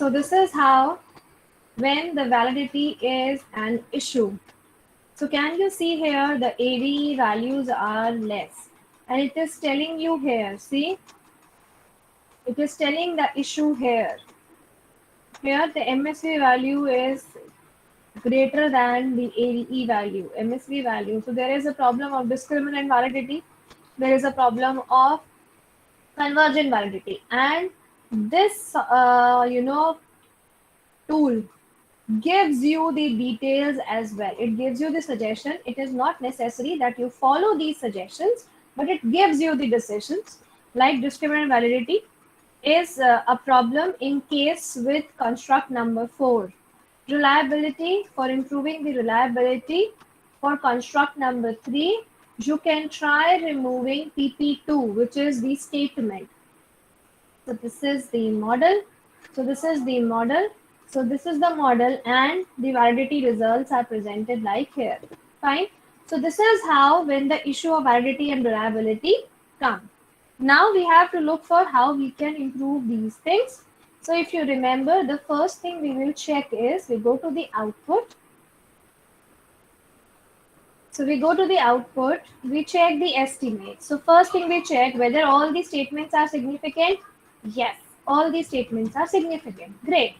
So this is how when the validity is an issue. So can you see here the AVE values are less, and it is telling you here, see, it is telling the issue here. Here the MSV value is greater than the AVE value, MSV value. So there is a problem of discriminant validity. There is a problem of convergent validity, and this tool gives you the details as well. It gives you the suggestion. It is not necessary that you follow these suggestions, but it gives you the decisions. Like discriminant validity is a problem in case with construct number 4. Reliability, for improving the reliability for construct number 3, you can try removing PP2, which is the statement. So this is the model. So this is the model. So this is the model, and the validity results are presented like here. Fine. So this is how when the issue of validity and reliability come. Now we have to look for how we can improve these things. So if you remember, the first thing we will check is we go to the output. So we go to the output, we check the estimate. So first thing we check whether all the statements are significant. Yes, all the statements are significant. Great.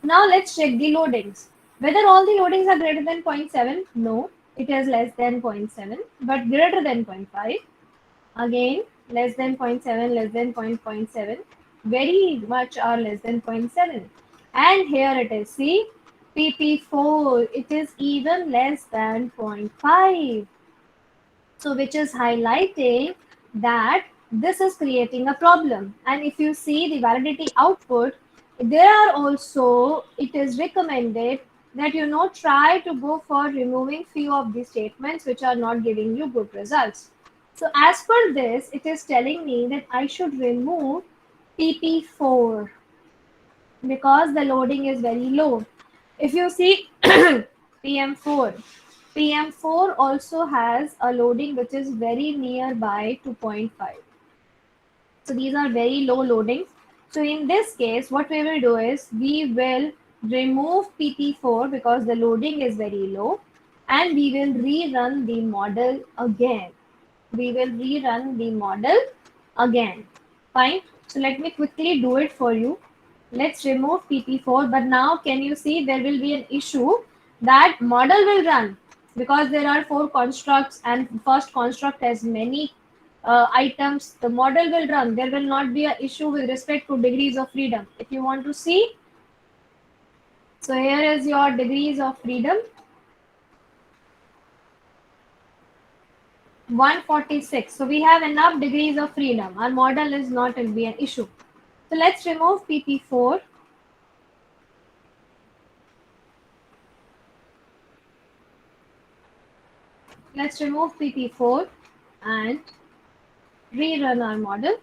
Now let's check the loadings. Whether all the loadings are greater than 0.7. No, it is less than 0.7, but greater than 0.5. Again, less than 0.7, less than 0.7. Very much are less than 0.7. And here it is, see, PP4, it is even less than 0.5. So which is highlighting that this is creating a problem. And if you see the validity output, there are also, it is recommended that try to go for removing few of the statements which are not giving you good results. So as per this, it is telling me that I should remove PP4 because the loading is very low. If you see PM4, PM4 also has a loading which is very nearby 2.5. So these are very low loadings. So in this case, what we will do is we will remove PP4 because the loading is very low, and we will rerun the model again. We will rerun the model again. Fine. So let me quickly do it for you. Let's remove PP4, but now can you see there will be an issue that model will run because there are 4 constructs and first construct has many items. The model will run. There will not be an issue with respect to degrees of freedom. If you want to see, so here is your degrees of freedom. 146. So we have enough degrees of freedom. Our model is not will be an issue. So let's remove PP4. Let's remove PP4 and rerun our model.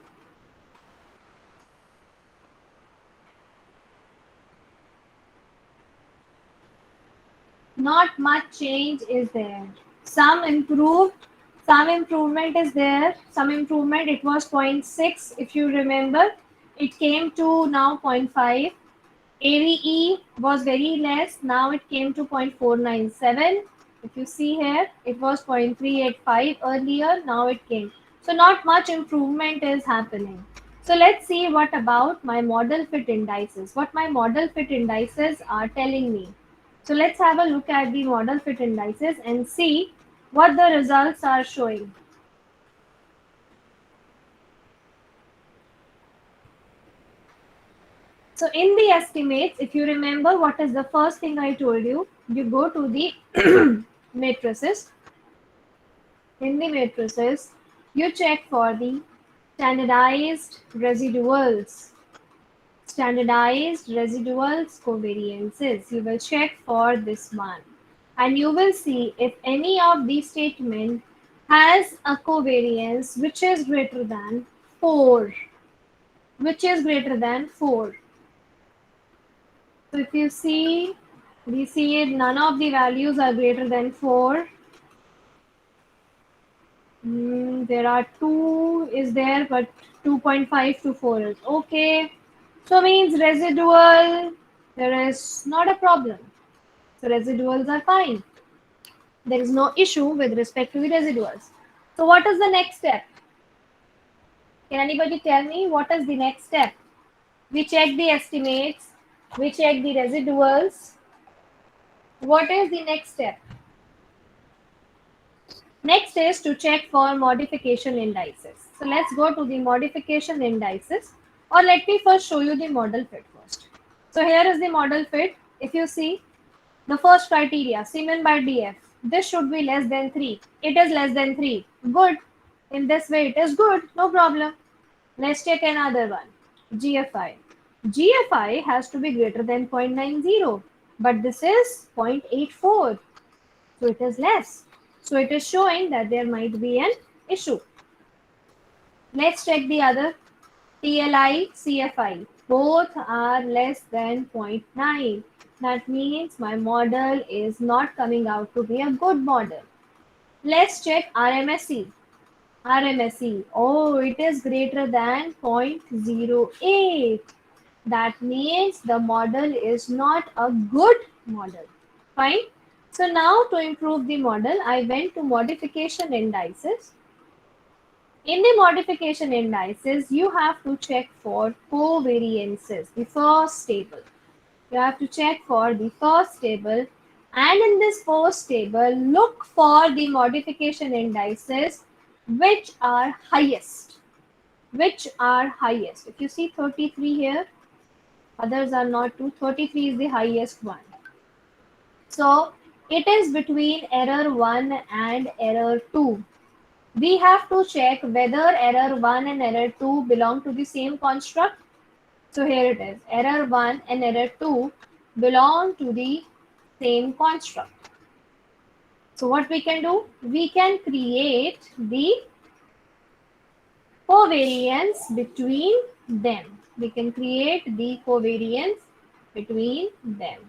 Not much change is there. Some improvement is there. Some improvement, it was 0.6. If you remember, it came to now 0.5. AVE was very less. Now it came to 0.497. If you see here, it was 0.385 earlier. Now it came. So not much improvement is happening. So let's see what about my model fit indices. What my model fit indices are telling me. So let's have a look at the model fit indices and see what the results are showing. So in the estimates, if you remember, what is the first thing I told you? You go to the matrices. In the matrices, you check for the standardized residuals. Standardized residuals covariances. You will check for this one. And you will see if any of these statement has a covariance which is greater than 4. Which is greater than 4. So if you see, we see none of the values are greater than 4. There are 2 is there, but 2.5 to 4 is okay. So means residual, there is not a problem. So residuals are fine. There is no issue with respect to the residuals. So what is the next step? Can anybody tell me what is the next step? We check the estimates, we check the residuals. What is the next step? Next is to check for modification indices. So let's go to the modification indices, or let me first show you the model fit first. So here is the model fit. If you see the first criteria, Cmin by df, this should be less than 3. It is less than 3. Good. In this way, it is good. No problem. Let's check another one. GFI. GFI has to be greater than 0.90, but this is 0.84. So it is less. So it is showing that there might be an issue. Let's check the other. TLI, CFI. Both are less than 0.9. That means my model is not coming out to be a good model. Let's check RMSE. RMSE. Oh, it is greater than 0.08. That means the model is not a good model. Fine. So now to improve the model, I went to modification indices. In the modification indices, you have to check for covariances, the first table. You have to check for the first table, and in this first table, look for the modification indices which are highest. Which are highest. If you see 33 here, others are not 2. 33 is the highest one. So it is between error 1 and error 2. We have to check whether error 1 and error 2 belong to the same construct. So here it is. Error 1 and error 2 belong to the same construct. So what we can do? We can create the covariance between them. We can create the covariance between them.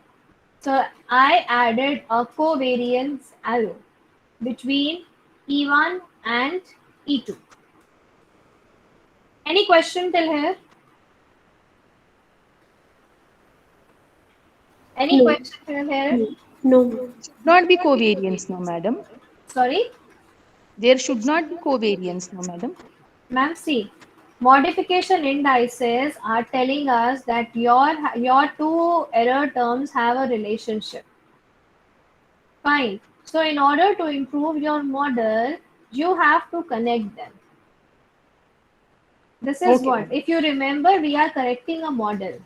So I added a covariance arrow between E1 and E2. Any question till here? Any No. question till here? No. Not be covariance, no, madam. Sorry? There should not be covariance, no, madam. Ma'am, see, modification indices are telling us that your two error terms have a relationship. Fine. So in order to improve your model, you have to connect them. This is Okay, what, madam. if you remember, we are correcting a model.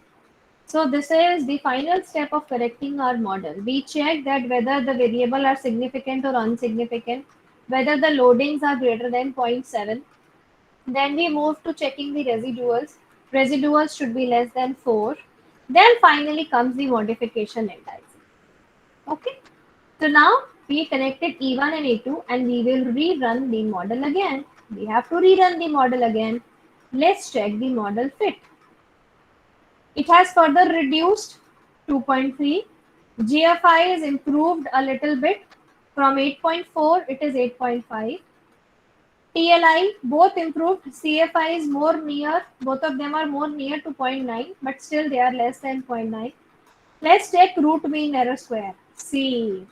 So this is the final step of correcting our model. We check that whether the variable are significant or insignificant, whether the loadings are greater than zero point 0.7. Then we move to checking the residuals. Residuals should be less than 4. Then finally comes the modification index. Okay. So now we connected E1 and E2 and we will rerun the model again. We have to rerun the model again. Let's check the model fit. It has further reduced 2.3. GFI is improved a little bit. From 8.4, it is 8.5. TLI, both improved. CFI is more near, both of them are more near to 0.9, but still they are less than 0.9. Let's take root mean error square. See,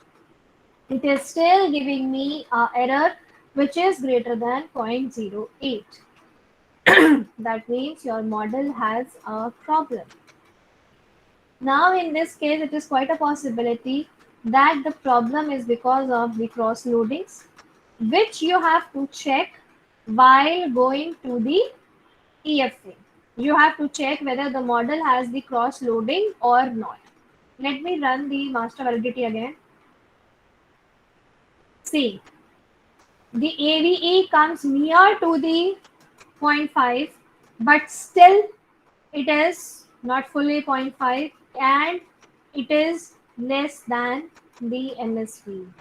it is still giving me an error which is greater than 0.08. That means your model has a problem. Now in this case, it is quite a possibility that the problem is because of the cross loadings, which you have to check while going to the EFA. You have to check whether the model has the cross loading or not. Let me run the master validity again. See, the AVE comes near to the 0.5, but still it is not fully 0.5 and it is less than the MSV.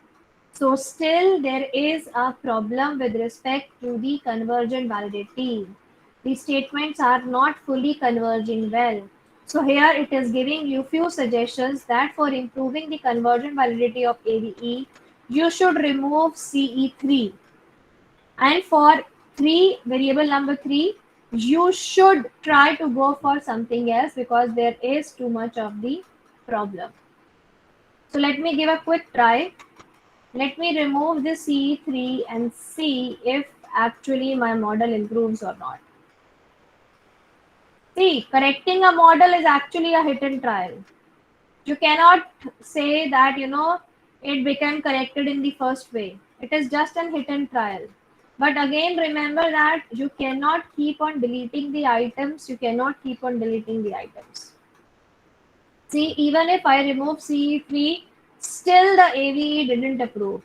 So still there is a problem with respect to the convergent validity. The statements are not fully converging well. So here it is giving you few suggestions that for improving the convergent validity of AVE, you should remove CE3. And for variable number 3, you should try to go for something else because there is too much of the problem. So let me give a quick try. Let me remove the CE3 and see if actually my model improves or not. See, correcting a model is actually a hit and trial. You cannot say that, it became corrected in the first way. It is just an hit and trial. But again, remember that you cannot keep on deleting the items. You cannot keep on deleting the items. See, even if I remove CE3, still the AVE didn't approve.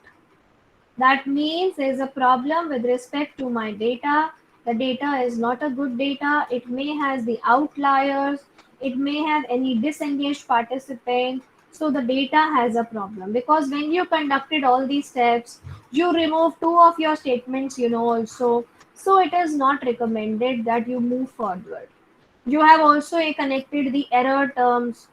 That means there is a problem with respect to my data. The data is not a good data. It may have the outliers. It may have any disengaged participant. So the data has a problem because when you conducted all these steps, you removed two of your statements, also. So it is not recommended that you move forward. You have also connected the error terms.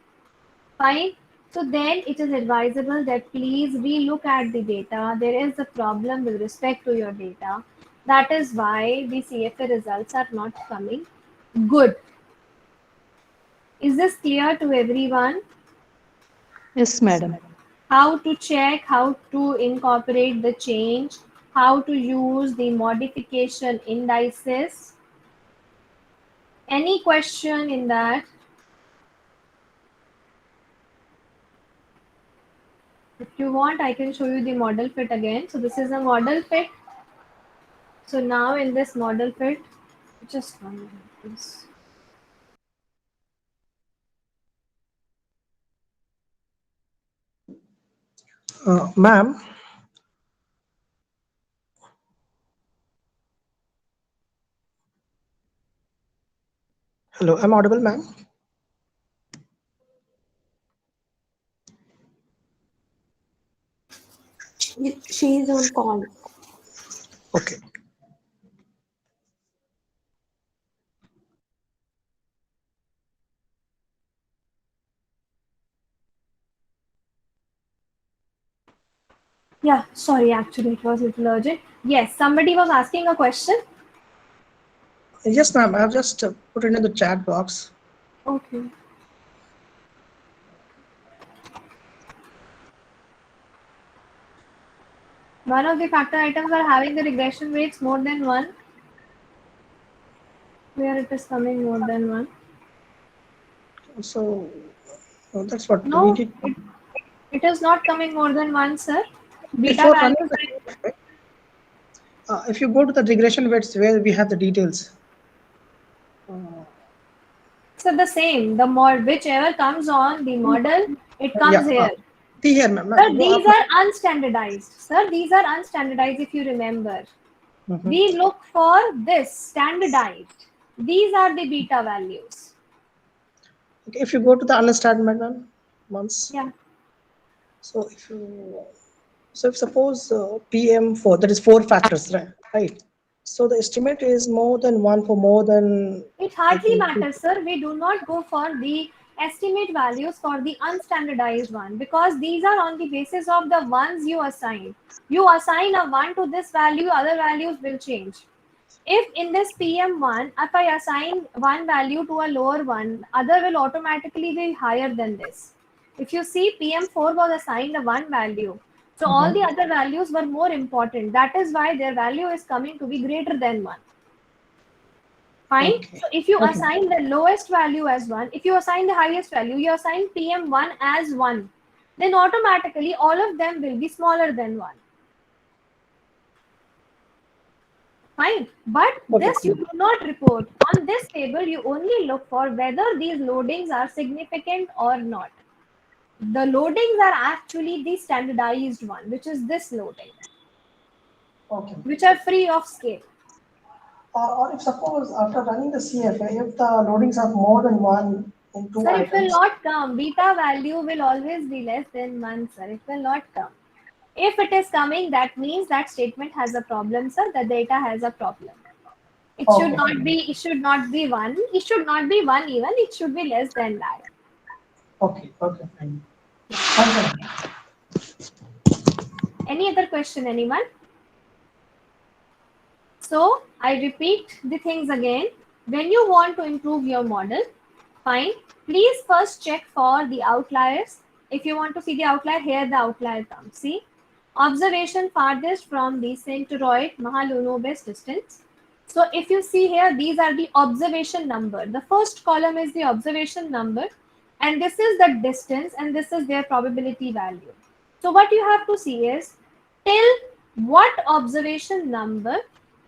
Fine. So then it is advisable that please relook at the data. There is a problem with respect to your data. That is why the CFA results are not coming good. Is this clear to everyone? Yes, madam. How to check, how to incorporate the change, how to use the modification indices? Any question in that? If you want, I can show you the model fit again. So this is a model fit. So now in this model fit, just 1 minute, please. Ma'am, hello, I'm audible, ma'am. She is on call. Okay. Yeah, sorry, actually it was a little urgent. Yes, somebody was asking a question. Yes, ma'am, I've just put it in the chat box. Okay. One of the factor items are having the regression weights more than one. Where it is coming more than one. So that's what we No, did. it is not coming more than one, sir. Beta Before running values. the if you go to the regression weights where we have the details. So the same. The mod whichever comes on the model, it comes Yeah, here. here, ma'am. Sir, Go these up. are unstandardized. Sir, these are unstandardized if you remember. Mhm. We look for this standardized. These are the beta values. Okay, if you go to the understandment, ma'am, once. Yeah. So if suppose PM4, that is 4 factors, right? Right. So the estimate is more than one for more than, It I hardly think. matters, sir. We do not go for the estimate values for the unstandardized one because these are on the basis of the ones you assign. You assign a 1 to this value, other values will change. If in this PM1, if I assign one value to a lower one, other will automatically be higher than this. If you see PM4 was assigned a one value, so all the other values were more important. That is why their value is coming to be greater than 1. Fine. Okay. So if you Okay. assign the lowest value as 1, if you assign the highest value, you assign PM1 as 1, then automatically all of them will be smaller than 1. Fine. But Okay. this you do not report. On this table, you only look for whether these loadings are significant or not. The loadings are actually the standardized one, which is this loading, Okay. which are free of scale. Or if suppose after running the CFA, if the loadings are more than one in two Sir, it will items. not come. Beta value will always be less than 1, sir. It will not come. If it is coming, that means that statement has a problem, sir. The data has a problem. It should Okay. not be. It should not be 1. It should not be 1 even. It should be less than that. Okay. Okay. Fine. Okay. Any other question, anyone? So I repeat the things again. When you want to improve your model, fine, please first check for the outliers. If you want to see the outlier, here the outlier comes. See, observation farthest from the centroid Mahalanobis distance. So if you see here, these are the observation number. The first column is the observation number, and this is the distance, and this is their probability value. So what you have to see is till what observation number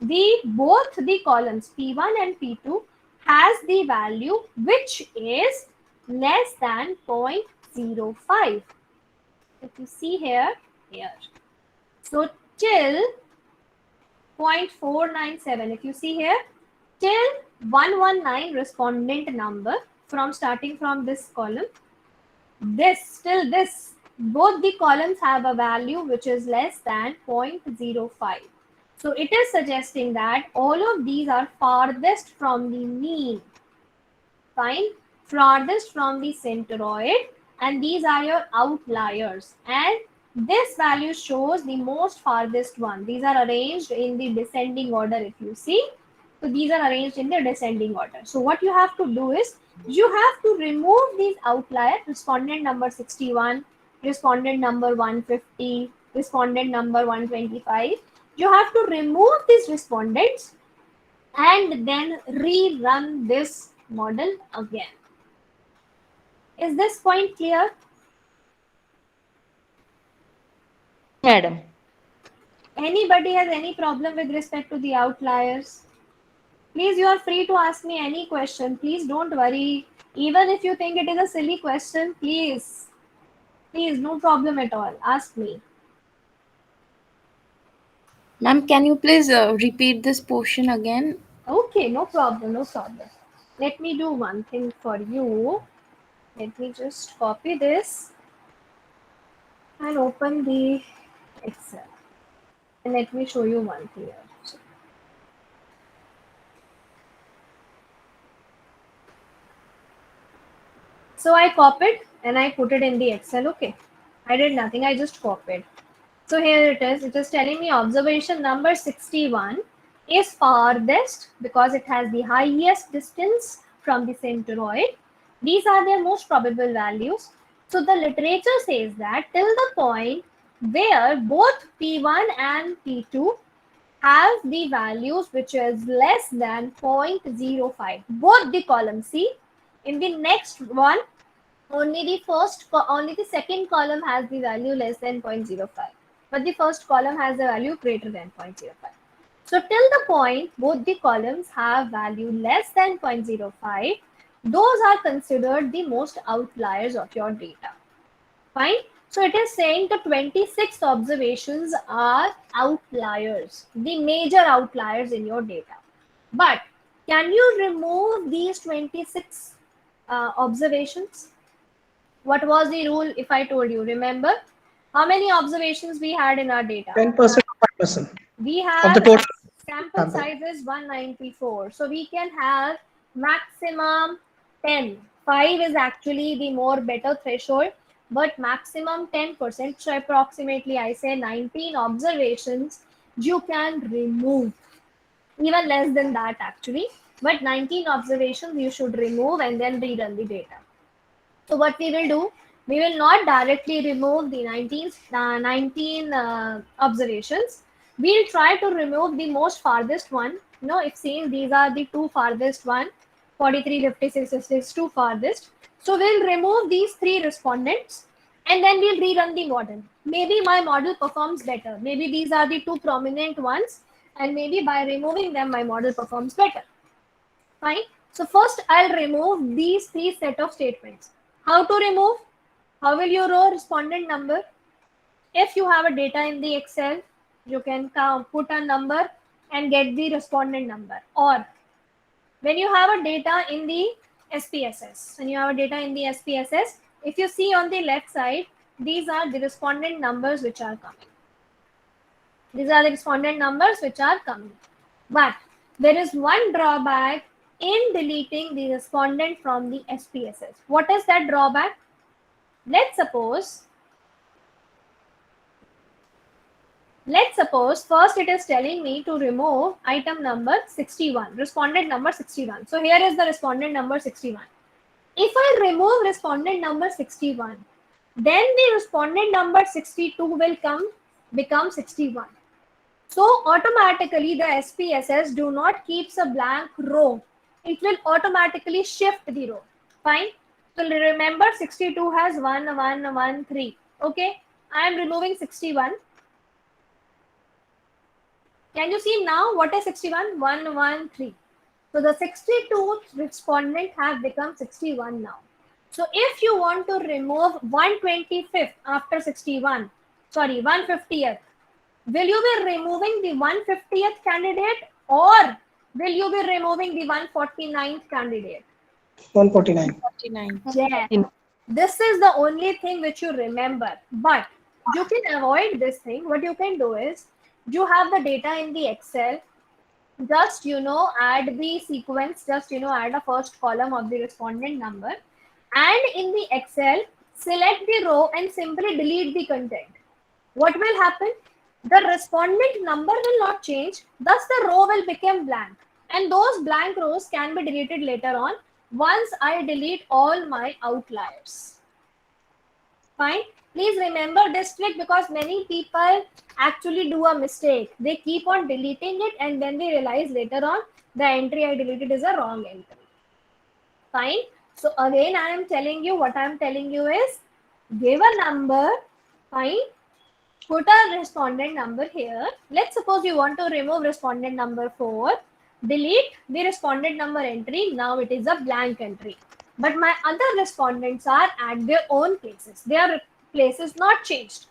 the both the columns P1 and P2 has the value which is less than 0.05. If you see here. So till 0.497, if you see here, till 119 respondent number from starting from this column, till this, both the columns have a value which is less than 0.05. So it is suggesting that all of these are farthest from the mean, fine, farthest from the centroid, and these are your outliers. And this value shows the most farthest one. These are arranged in the descending order, if you see. So these are arranged in the descending order. So what you have to do is you have to remove these outliers, respondent number 61, respondent number 150, respondent number 125. You have to remove these respondents and then rerun this model again. Is this point clear? Madam. Anybody has any problem with respect to the outliers? Please, you are free to ask me any question. Please don't worry. Even if you think it is a silly question, please, no problem at all. Ask me. Ma'am, can you please repeat this portion again? Okay, no problem. Let me do one thing for you. Let me just copy this and open the Excel. And let me show you one thing here. So I copied and I put it in the Excel. Okay, I did nothing. I just copied. So here it is. It is telling me observation number 61 is farthest because it has the highest distance from the centroid. These are their most probable values. So the literature says that till the point where both P1 and P2 have the values which is less than 0.05, both the columns. See, in the next one, only the second column has the value less than 0.05, but the first column has the value greater than 0.05. So till the point both the columns have value less than 0.05, those are considered the most outliers of your data. Fine. So it is saying the 26 observations are outliers, the major outliers in your data. But can you remove these 26 observations? What was the rule if I told you? Remember, how many observations we had in our data? 10% or 5%. We Of have the total sample sample. size is 194. So we can have maximum 10. 5 is actually the more better threshold, but maximum 10%. So approximately I say 19 observations you can remove. Even less than that actually. But 19 observations you should remove and then rerun the data. So what we will do, we will not directly remove the 19 observations. We'll try to remove the most farthest one. You know, if seen these are the two farthest one, 43, 56 is two farthest. So we'll remove these three respondents and then we'll rerun the model. Maybe my model performs better. Maybe these are the two prominent ones and maybe by removing them, my model performs better. Fine. So first I'll remove these three set of statements. How to remove? How will you row respondent number? If you have a data in the Excel, you can put a number and get the respondent number. Or when you have a data in the SPSS, if you see on the left side, these are the respondent numbers which are coming. But there is one drawback in deleting the respondent from the SPSS. What is that drawback? Let's suppose Let's suppose first it is telling me to remove item number 61, respondent number 61. So here is the respondent number 61. If I remove respondent number 61, then the respondent number 62 will become 61. So automatically the SPSS do not keeps a blank row. It will automatically shift the row. Fine. So remember 62 has 1, 1, 1, 3. Okay. I am removing 61. Can you see now what is 61? 1, 1, 3. So the 62th respondent have become 61 now. So if you want to remove 125th after 61, sorry, 150th, will you be removing the 150th candidate or will you be removing the 149th candidate? 149. 49. Yeah. This is the only thing which you remember. But you can avoid this thing. What you can do is, you have the data in the Excel. Just, add the sequence, just, add a first column of the respondent number. And in the Excel, select the row and simply delete the content. What will happen? The respondent number will not change, thus the row will become blank. And those blank rows can be deleted later on once I delete all my outliers. Fine. Please remember this trick because many people actually do a mistake. They keep on deleting it and then they realize later on the entry I deleted is a wrong entry. Fine. So again, I am telling you, what I am telling you is, give a number. Fine. Put a respondent number here. Let's suppose you want to remove respondent number 4. Delete the respondent number entry. Now it is a blank entry. But my other respondents are at their own places. Their places not changed.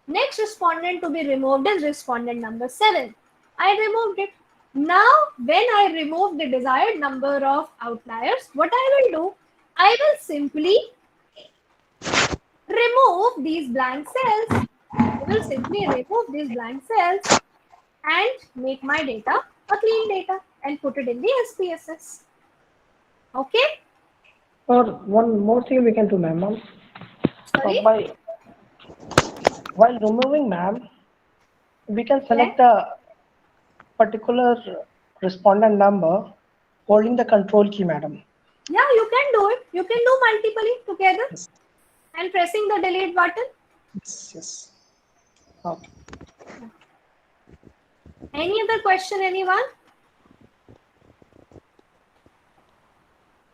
Next respondent to be removed is respondent number 7. I removed it. Now, when I remove the desired number of outliers, what I will do? I will simply remove these blank cells. I will simply remove these blank cells and make my data a clean data and put it in the SPSS. Okay? Or one more thing we can do, ma'am. Sorry? While removing, ma'am, we can select the particular respondent number holding the control key, madam. Yeah, you can do it. You can do multiply together Yes. and pressing the delete button. Yes. Okay. Any other question, anyone?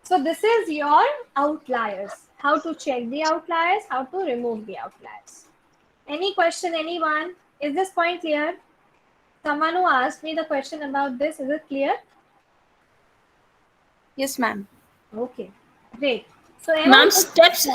So this is your outliers. How to check the outliers, how to remove the outliers. Any question, anyone? Is this point clear? Someone who asked me the question about this, is it clear? Yes, ma'am. Okay, great. So Ma'am, steps.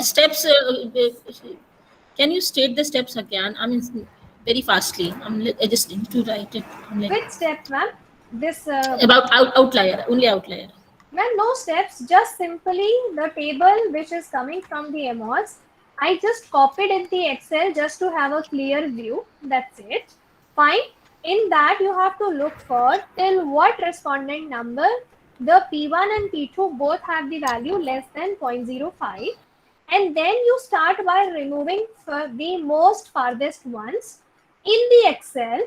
Can you state the steps again? I mean, very fastly. I just need to write it. Which step, ma'am? This About outlier, only outlier. well, no steps, just simply the table which is coming from the MOS. I just copied in the Excel just to have a clear view. That's it. Fine. In that, you have to look for till what respondent number the P1 and P2 both have the value less than 0.05. And then you start by removing the most farthest ones. In the Excel,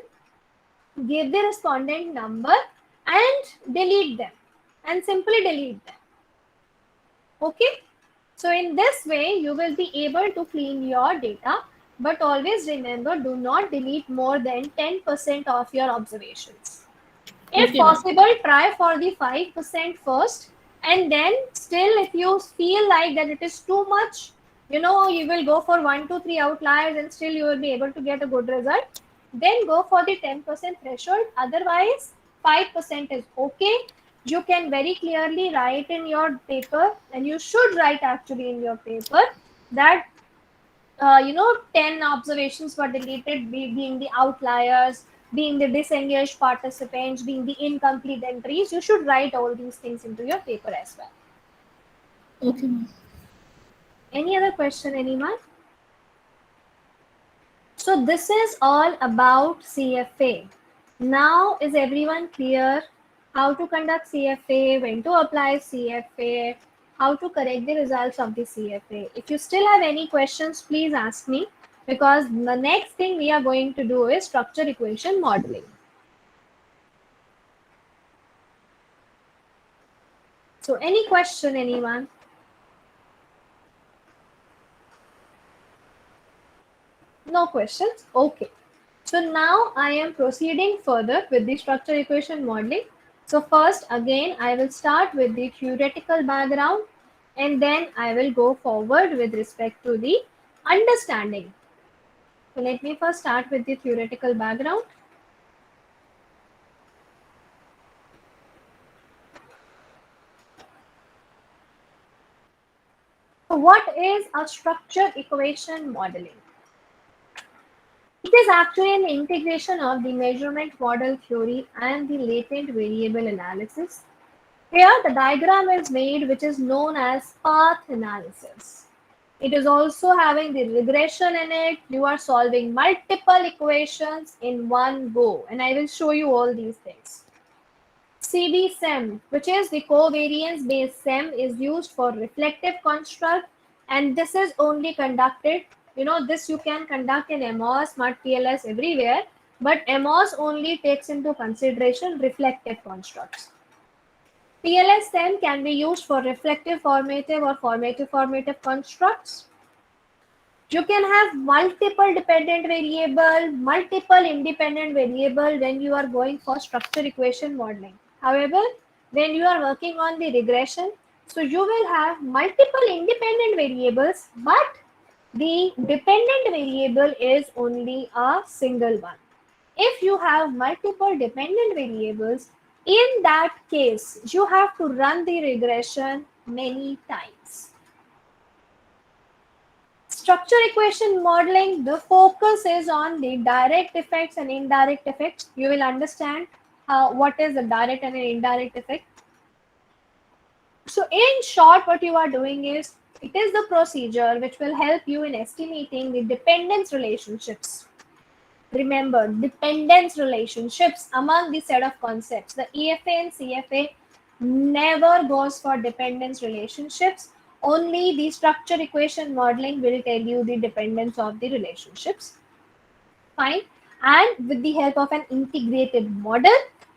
give the respondent number and delete them. And simply delete them. Okay. So in this way, you will be able to clean your data. But always remember, do not delete more than 10% of your observations. If Okay, possible, try for the 5% first. And then still, if you feel like that it is too much, you will go for 1 to 3 outliers and still you will be able to get a good result. Then go for the 10% threshold. Otherwise, 5% is okay. You can very clearly write in your paper, and you should write actually in your paper that 10 observations were deleted, being the outliers, being the disengaged participants, being the incomplete entries. You should write all these things into your paper as well. Okay, ma'am. Any other question, anyone? So this is all about CFA. Now, is everyone clear how to conduct CFA, when to apply CFA, how to correct the results of the CFA? If you still have any questions, please ask me. because the next thing we are going to do is structure equation modeling. So any question, anyone? No questions? Okay. So now I am proceeding further with the structure equation modeling. So first, again, I will start with the theoretical background and then I will go forward with respect to the understanding. So let me first start with the theoretical background. So what is a structure equation modeling? It is actually an integration of the measurement model theory and the latent variable analysis. Here, the diagram is made, which is known as path analysis. It is also having the regression in it. You are solving multiple equations in one go, and I will show you all these things. CB-SEM, which is the covariance based SEM, is used for reflective construct, and this is only conducted, this you can conduct in MOS, SmartPLS, everywhere, but MOS only takes into consideration reflective constructs. PLS-SEM can be used for reflective formative or formative constructs. You can have multiple dependent variable, multiple independent variable when you are going for structure equation modeling. However, when you are working on the regression, so you will have multiple independent variables, but the dependent variable is only a single one. If you have multiple dependent variables, in that case, you have to run the regression many times. Structure equation modeling, the focus is on the direct effects and indirect effects. You will understand what is a direct and an indirect effect. So in short, what you are doing is, it is the procedure which will help you in estimating the dependence relationships. Remember, dependence relationships among the set of concepts. The EFA and CFA never goes for dependence relationships. Only the structure equation modeling will tell you the dependence of the relationships. Fine. And with the help of an integrated model,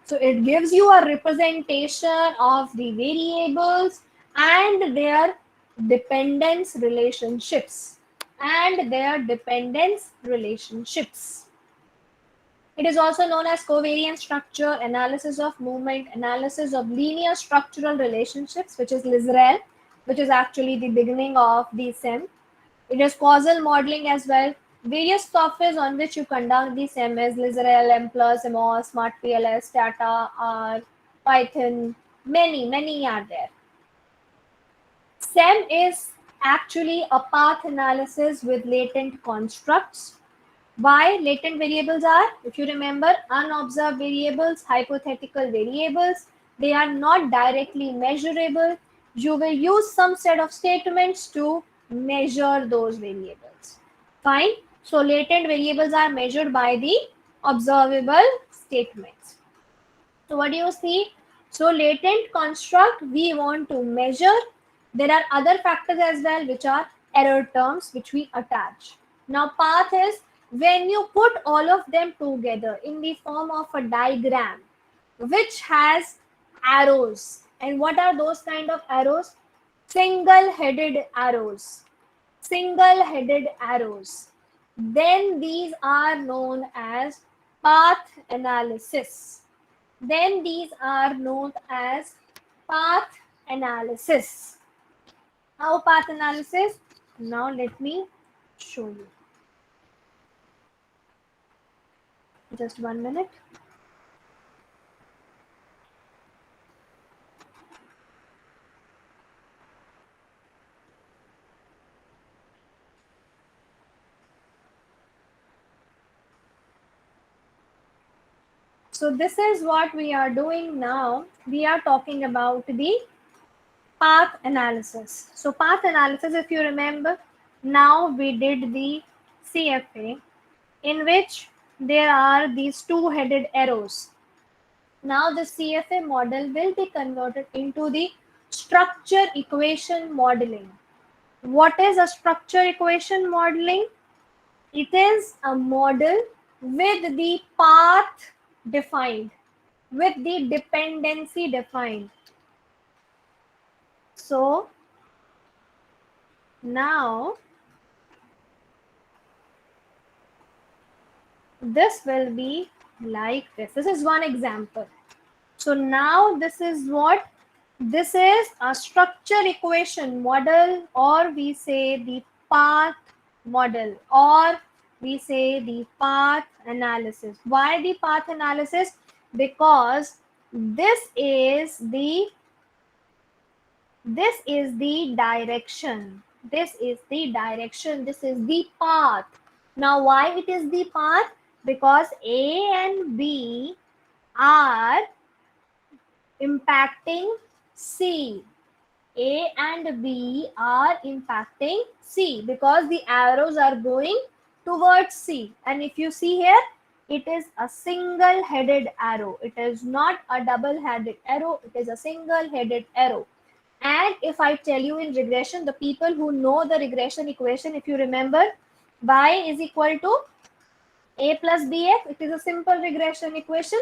so it gives you a representation of the variables and their dependence relationships. It is also known as covariance structure, analysis of movement, analysis of linear structural relationships, which is LISREL, which is actually the beginning of the SEM. It is causal modeling as well. Various softwares on which you conduct the SEM is LISREL, M+, MOS, SmartPLS, Stata, R, Python, many are there. SEM is actually a path analysis with latent constructs. Why latent variables are? If you remember, unobserved variables, hypothetical variables, they are not directly measurable. You will use some set of statements to measure those variables. Fine. So latent variables are measured by the observable statements. So what do you see? So latent construct we want to measure. There are other factors as well, which are error terms, which we attach. Now path is when you put all of them together in the form of a diagram which has arrows. And what are those kind of arrows? Single-headed arrows. Single-headed arrows. Then these are known as path analysis. Then these are known as path analysis. How path analysis? Now let me show you. Just 1 minute. So this is what we are doing now. We are talking about the path analysis. So path analysis, if you remember, now we did the CFA in which there are these two-headed arrows. Now the CFA model will be converted into the structure equation modeling. What is a structure equation modeling? It is a model with the path defined, with the dependency defined. So now this will be like this. This is one example. So now this is what? This is a structure equation model, or we say the path model, or we say the path analysis. Why the path analysis? Because this is the direction. This is the direction. This is the path. Now why it is the path? Because A and B are impacting C. A and B are impacting C because the arrows are going towards C. And if you see here, it is a single headed arrow. It is not a double headed arrow. It is a single headed arrow. And if I tell you in regression, the people who know the regression equation, if you remember, y is equal to a plus bx. It is a simple regression equation.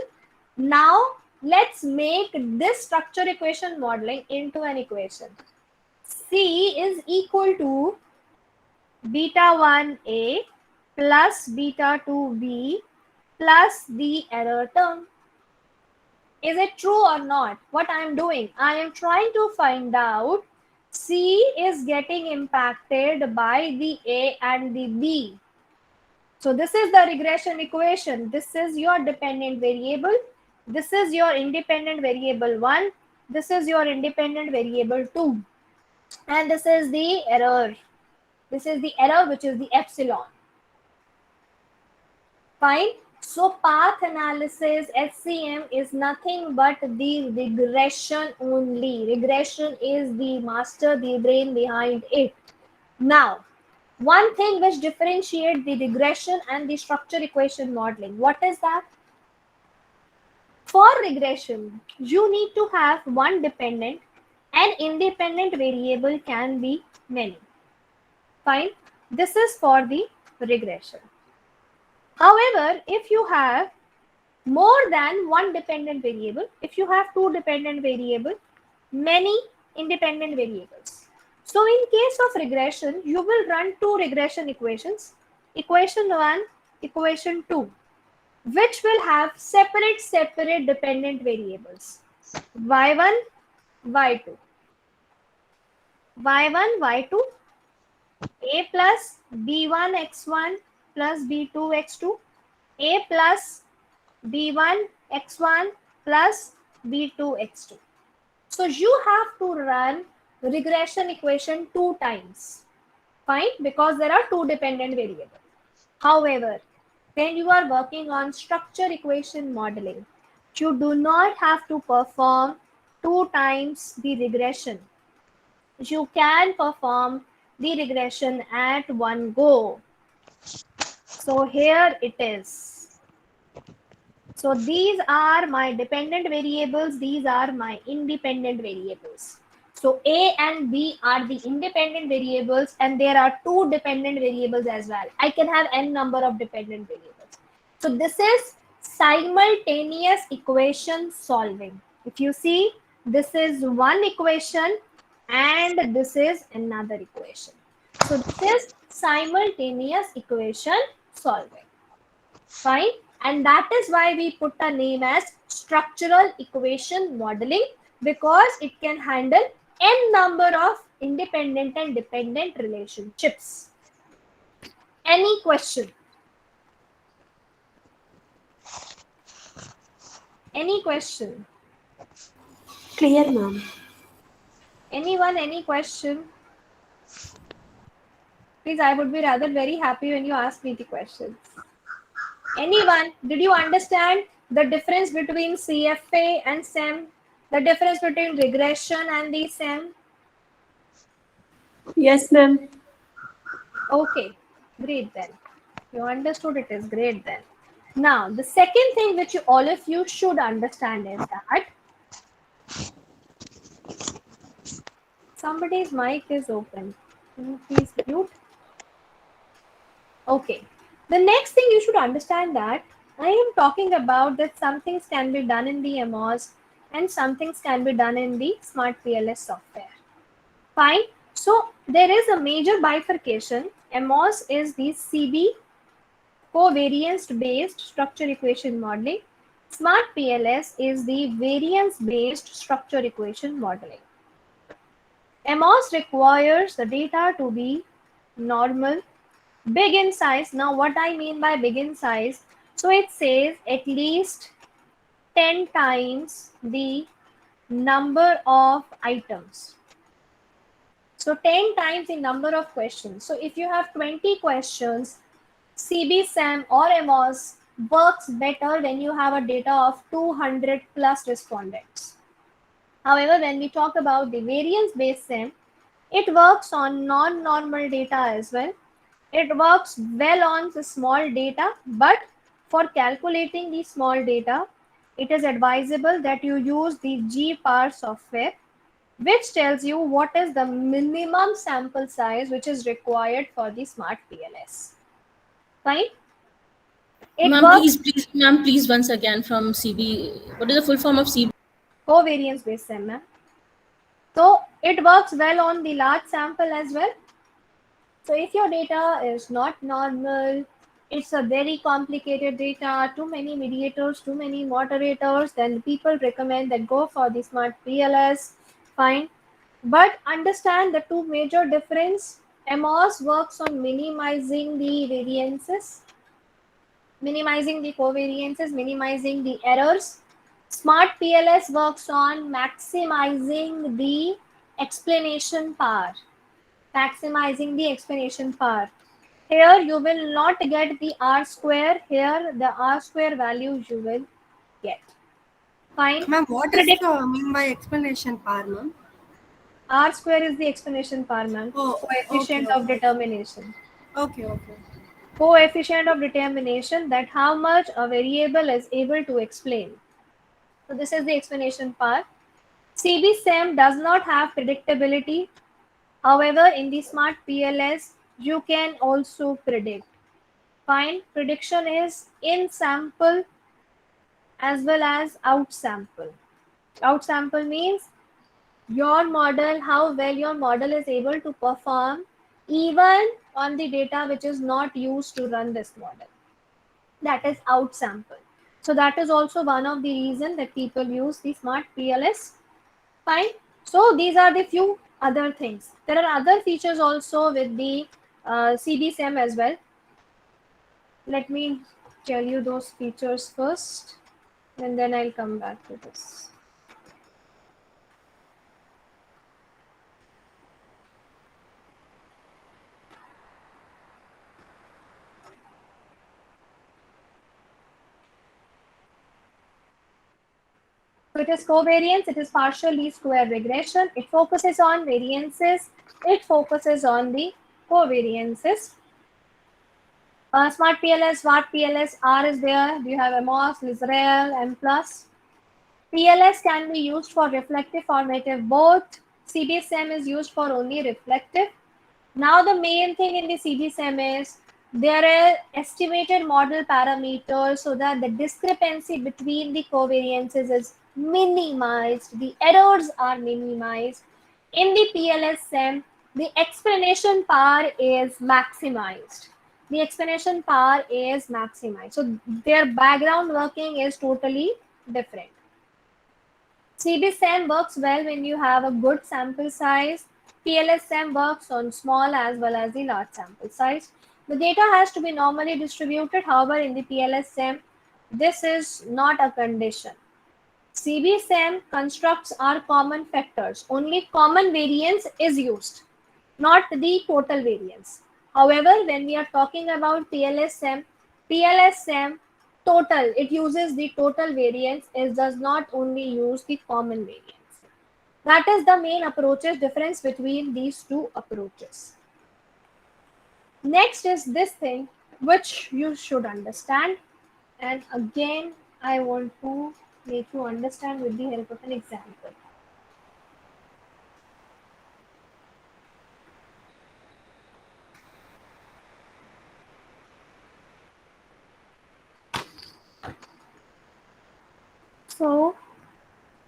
Now let's make this structure equation modeling into an equation. C is equal to beta 1a plus beta 2b plus the error term. Is it true or not? What I am doing, I am trying to find out C is getting impacted by the A and the B. So this is the regression equation. This is your dependent variable. This is your independent variable 1. This is your independent variable 2. And this is the error. This is the error, which is the epsilon. Fine. So path analysis, SCM, is nothing but the regression only. Regression is the master, the brain behind it. Now, one thing which differentiates the regression and the structure equation modeling, what is that? For regression, you need to have one dependent and independent variable can be many. Fine. This is for the regression. However, if you have more than one dependent variable, if you have two dependent variables, many independent variables. So in case of regression, you will run two regression equations, equation 1, equation 2, which will have separate dependent variables, y1, y2, y1, y2, a plus b1 x1 plus b2 x2, a plus b1 x1 plus b2 x2. So you have to run regression equation 2 times. Fine, because there are two dependent variables. However, when you are working on structure equation modeling, you do not have to perform 2 times the regression. You can perform the regression at one go. So here it is. So these are my dependent variables. These are my independent variables. So A and B are the independent variables, and there are two dependent variables as well. I can have n number of dependent variables. So this is simultaneous equation solving. If you see, this is one equation and this is another equation. So this is simultaneous equation solving. Fine. And that is why we put a name as structural equation modeling, because it can handle n number of independent and dependent relationships. Any question? Any question? Clear, ma'am. Anyone, any question? Please, I would be rather very happy when you ask me the questions. Anyone, did you understand the difference between CFA and SEM? The difference between regression and the SEM? Yes, ma'am. Okay, great then. You understood, it is great then. Now, the second thing which all of you should understand is that somebody's mic is open. Can you please mute? Okay. The next thing you should understand that I am talking about that some things can be done in the MOS and some things can be done in the Smart PLS software. Fine. So there is a major bifurcation. MOS is the CB, covariance based structure equation modeling. Smart PLS is the variance based structure equation modeling. MOS requires the data to be normal, big in size. Now what I mean by big in size, so it says at least 10 times the number of items. So 10 times the number of questions. So if you have 20 questions, CBSEM or MOS works better when you have a data of 200 plus respondents. However, when we talk about the variance-based SEM, it works on non-normal data as well. It works well on the small data, but for calculating the small data, it is advisable that you use the GPAR software, which tells you what is the minimum sample size which is required for the Smart PLS. Fine? It works Ma'am, please once again from CB. What is the full form of CB? covariance based SEM, ma'am. So it works well on the large sample as well. So if your data is not normal, it's a very complicated data, too many mediators, too many moderators, then people recommend that go for the Smart PLS. Fine. But understand the two major difference. MOS works on minimizing the variances, minimizing the covariances, minimizing the errors. Smart PLS works on maximizing the explanation power. Maximizing the explanation power. Here you will not get the R square. Here the R square values you will get. Fine. Ma'am, what is mean by explanation power, ma'am? R square is the explanation power, ma'am. Oh, Coefficient of determination. Okay, okay. Coefficient of determination, that how much a variable is able to explain. So this is the explanation part. CBSEM does not have predictability. However, in the Smart PLS, you can also predict. Fine. Prediction is in sample as well as out sample. Out sample means your model, how well your model is able to perform even on the data which is not used to run this model. That is out sample. So that is also one of the reason that people use the Smart PLS. Fine. So these are the few other things. There are other features also with the CBSEM as well. Let me tell you those features first, and then I'll come back to this. So it is covariance, it is partial least square regression, it focuses on variances, it focuses on the covariances. Smart PLS, Smart PLS, R is there, you have MOS, Israel, M+. PLS can be used for reflective formative both. CBSEM is used for only reflective. Now the main thing in the CBSEM is there are estimated model parameters so that the discrepancy between the covariances is minimized, the errors are minimized. In the PLS-SEM, the explanation power is maximized. The explanation power is maximized. So their background working is totally different. CBSEM works well when you have a good sample size. PLS-SEM works on small as well as the large sample size. The data has to be normally distributed. However, in the PLS-SEM, this is not a condition. CBSEM constructs are common factors. Only common variance is used, not the total variance. However, when we are talking about PLS-SEM total, it uses the total variance. It does not only use the common variance. That is the main approaches difference between these two approaches. Next is this thing which you should understand, and again I want to make you understand with the help of an example. So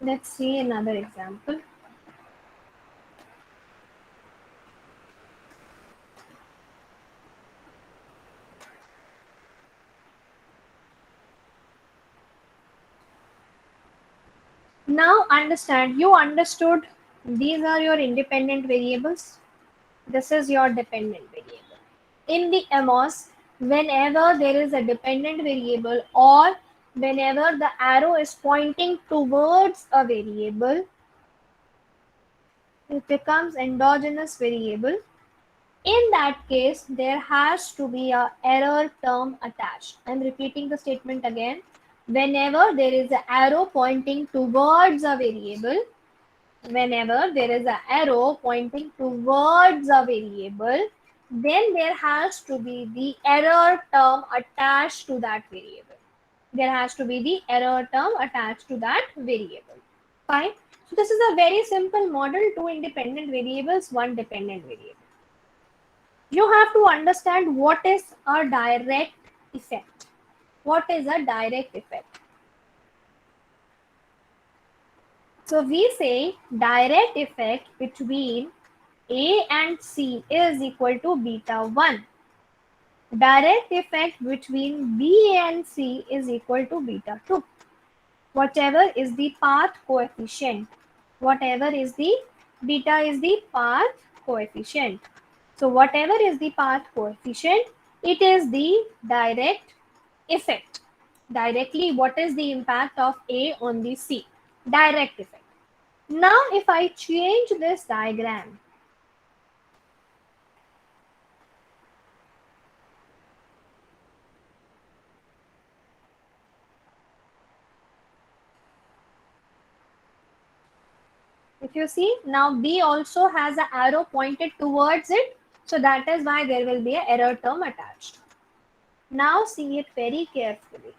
let's see another example. Now understand, you understood these are your independent variables. This is your dependent variable. In the AMOS, whenever there is a dependent variable or whenever the arrow is pointing towards a variable, it becomes endogenous variable. In that case, there has to be a error term attached. I'm repeating the statement again. Whenever there is an arrow pointing towards a variable, whenever there is an arrow pointing towards a variable, then there has to be the error term attached to that variable. There has to be the error term attached to that variable. Fine. So this is a very simple model, 2 independent variables, 1 dependent variable. You have to understand what is a direct effect. What is a direct effect? So we say direct effect between A and C is equal to beta 1. Direct effect between B and C is equal to beta 2. Whatever is the path coefficient. Whatever is the beta is the path coefficient. So whatever is the path coefficient, it is the direct effect. Directly, what is the impact of A on the C? Direct effect. Now, if I change this diagram, if you see, now B also has an arrow pointed towards it. So that is why there will be an error term attached. Now see it very carefully.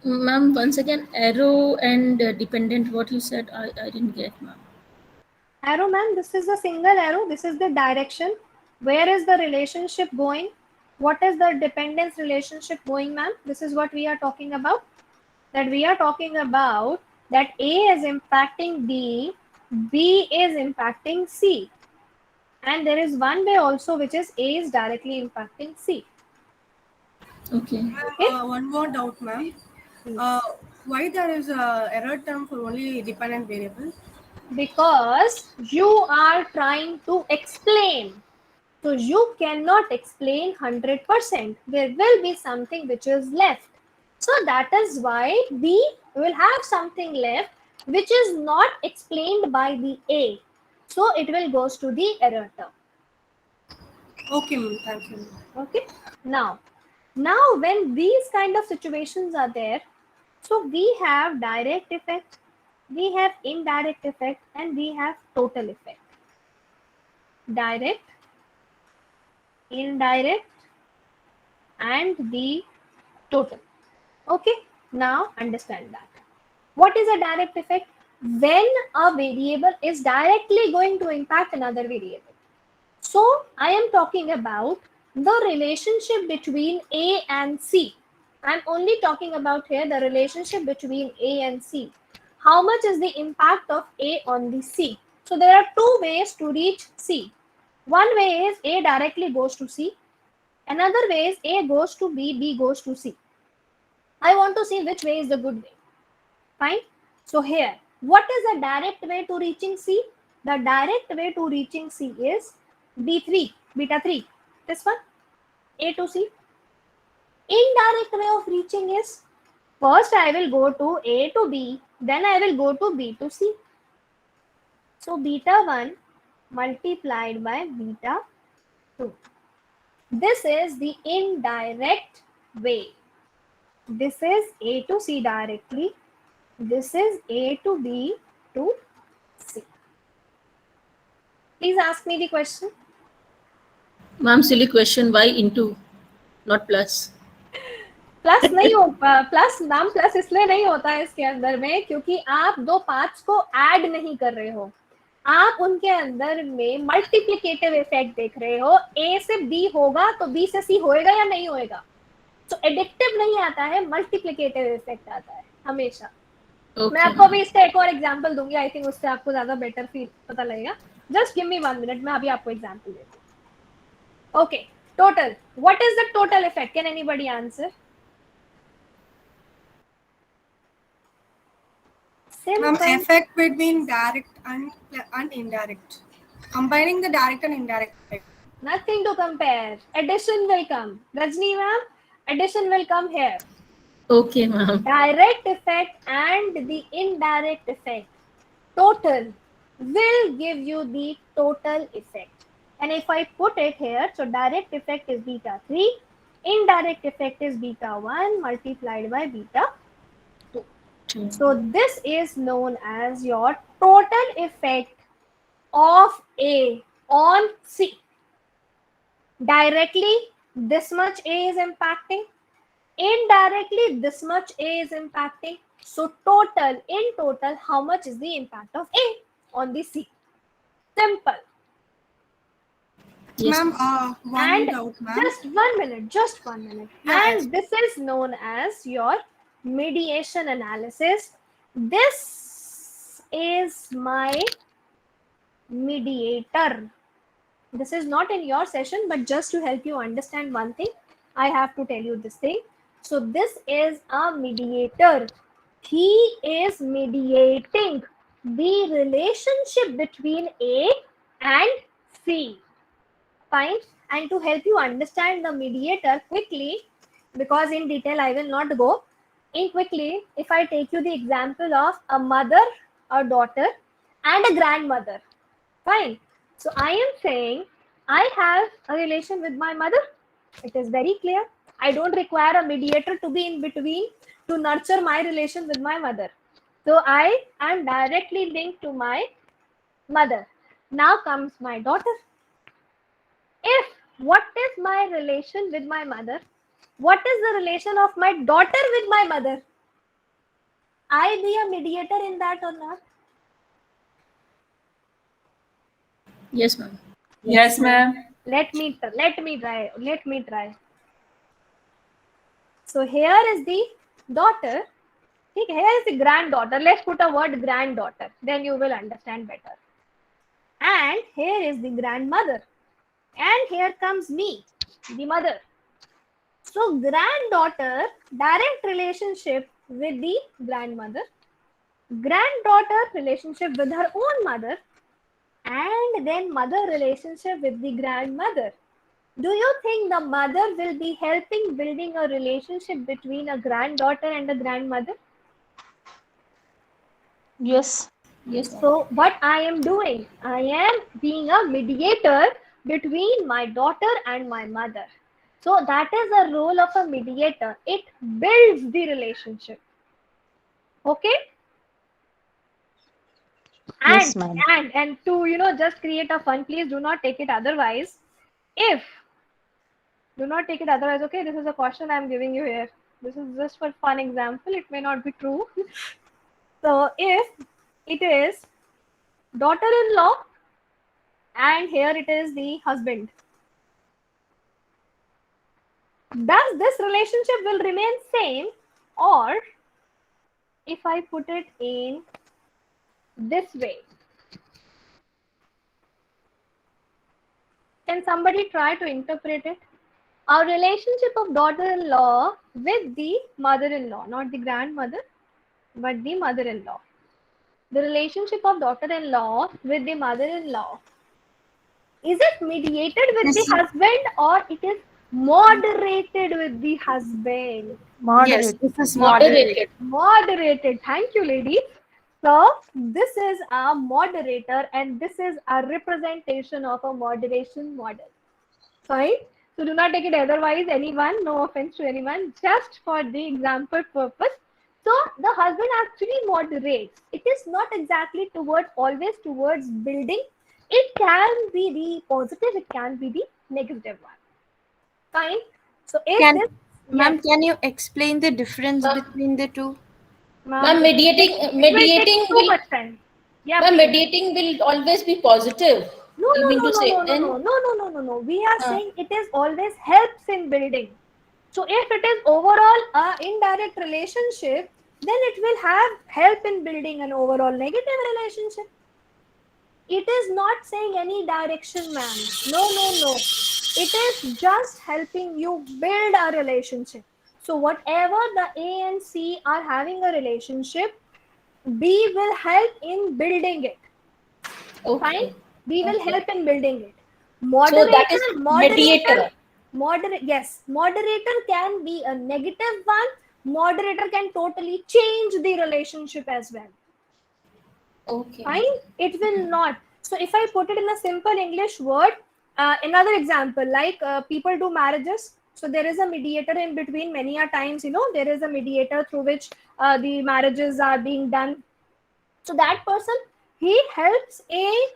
Ma'am, once again, arrow and dependent, what you said, I didn't get, ma'am. Arrow, ma'am, this is a single arrow. This is the direction. Where is the relationship going? What is the dependence relationship going, ma'am? This is what we are talking about. That we are talking about that A is impacting B, B is impacting C. And there is one way also which is A is directly impacting C. Okay. One more doubt, ma'am. Why there is a error term for only dependent variable? Because you are trying to explain. So you cannot explain 100%. There will be something which is left. So that is why B will have something left which is not explained by the A. So it will goes to the error term. Okay, ma'am. Thank you. Okay. Now when these kind of situations are there, so we have direct effect, we have indirect effect, and we have total effect. Direct, indirect, and the total. Okay, now understand that. What is a direct effect? When a variable is directly going to impact another variable. So I am talking about the relationship between A and C. I'm only talking about here the relationship between A and C. How much is the impact of A on the C? So there are two ways to reach C. One way is A directly goes to C. Another way is A goes to B, B goes to C. I want to see which way is the good way. Fine. So here, what is the direct way to reaching C? The direct way to reaching C is B3, beta 3. This one, A to C. Indirect way of reaching is, first I will go to A to B, then I will go to B to C. So beta 1 multiplied by beta 2. This is the indirect way. This is A to C directly. This is A to B to C. Please ask me the question. Ma'am, silly question, why into, not plus? Plus नहीं हो plus ma'am plus इसलिए नहीं होता है इसके अंदर में क्योंकि आप दो पार्ट्स को ऐड नहीं कर रहे हो, आप उनके अंदर में मल्टीप्लिकेटिव इफेक्ट देख रहे हो. ए से बी होगा तो बी से सी होएगा या नहीं होएगा. तो एडिक्टिव नहीं आता है, मल्टीप्लिकेटिव इफेक्ट आता है. हमेशा। मैं Okay. आपको अभी इसका एक और एग्जांपल दूंगी, आई थिंक उससे आपको ज्यादा बेटर फील पता लगेगा। जस्ट गिव मी 1 मिनट, मैं अभी आपको एग्जांपल देती हूँ। Okay, total, what is the total effect? Can anybody answer? Ma'am, Simple. effect between direct and indirect. Combining the direct and indirect effect. Nothing to compare. Addition will come. Rajni ma'am, addition will come here. Okay, ma'am. Direct effect and the indirect effect. Total will give you the total effect. And if I put it here, so direct effect is beta 3, indirect effect is beta 1 multiplied by beta 2. So this is known as your total effect of A on C. Directly, this much A is impacting. Indirectly, this much A is impacting. So in total, how much is the impact of A on the C? Simple. Yes. Ma'am, one And doubt, ma'am. just 1 minute, just 1 minute. Yeah, And this is known as your mediation analysis. This is my mediator. This is not in your session, but just to help you understand one thing, I have to tell you this thing. So this is a mediator. He is mediating the relationship between A and C. Fine. And to help you understand the mediator quickly, because in detail I will not go in quickly, if I take you the example of a mother, a daughter, and a grandmother. Fine. So I am saying I have a relation with my mother. It is very clear. I don't require a mediator to be in between to nurture my relation with my mother. So I am directly linked to my mother. Now comes my daughter. If what is my relation with my mother? What is the relation of my daughter with my mother? I be a mediator in that or not? Yes, ma'am. Yes, ma'am. Let me try. So here is the daughter. Here is the granddaughter. Let's put a word granddaughter. Then you will understand better. And here is the grandmother. And here comes me, the mother. So granddaughter, direct relationship with the grandmother. Granddaughter relationship with her own mother. And then mother relationship with the grandmother. Do you think the mother will be helping building a relationship between a granddaughter and a grandmother? Yes. Yes, ma'am. So what I am doing, I am being a mediator between my daughter and my mother. So that is the role of a mediator. It builds the relationship. Okay? Yes, ma'am. And to just create a fun, please do not take it otherwise. Do not take it otherwise, okay? This is a caution I'm giving you here. This is just for fun example. It may not be true. So if it is daughter-in-law and here it is the husband, does this relationship will remain same, or if I put it in this way? Can somebody try to interpret it? A relationship of daughter-in-law with the mother-in-law, not the grandmother, but the mother-in-law. The relationship of daughter-in-law with the mother-in-law. Is it mediated with the husband or it is moderated with the husband? Moderate. Yes, this is Moderated. Moderated. Thank you, ladies. So this is a moderator and this is a representation of a moderation model. Fine. So do not take it otherwise, anyone, no offense to anyone, just for the example purpose. So the husband actually moderates. It is not exactly always towards building. It can be the positive, it can be the negative one. Fine. So if Can- this, Ma'am, yes, can you explain the difference between the two? Ma'am, it will take too will, much time. Yeah, ma'am, please. mediating will always be positive. No. You mean to say then? No. We are saying it is always helps in building. So if it is overall a indirect relationship, then it will have help in building an overall negative relationship. It is not saying any direction, ma'am. No, no, no. It is just helping you build a relationship. So whatever the A and C are having a relationship, B will help in building it. Fine? Okay. B will Okay. help in building it. So that is mediator. Yes, moderator can be a negative one. Moderator can totally change the relationship as well. Okay. Fine? It will not. So if I put it in a simple English word, another example, like people do marriages. So there is a mediator in between. Many a times, there is a mediator through which the marriages are being done. So that person, he helps he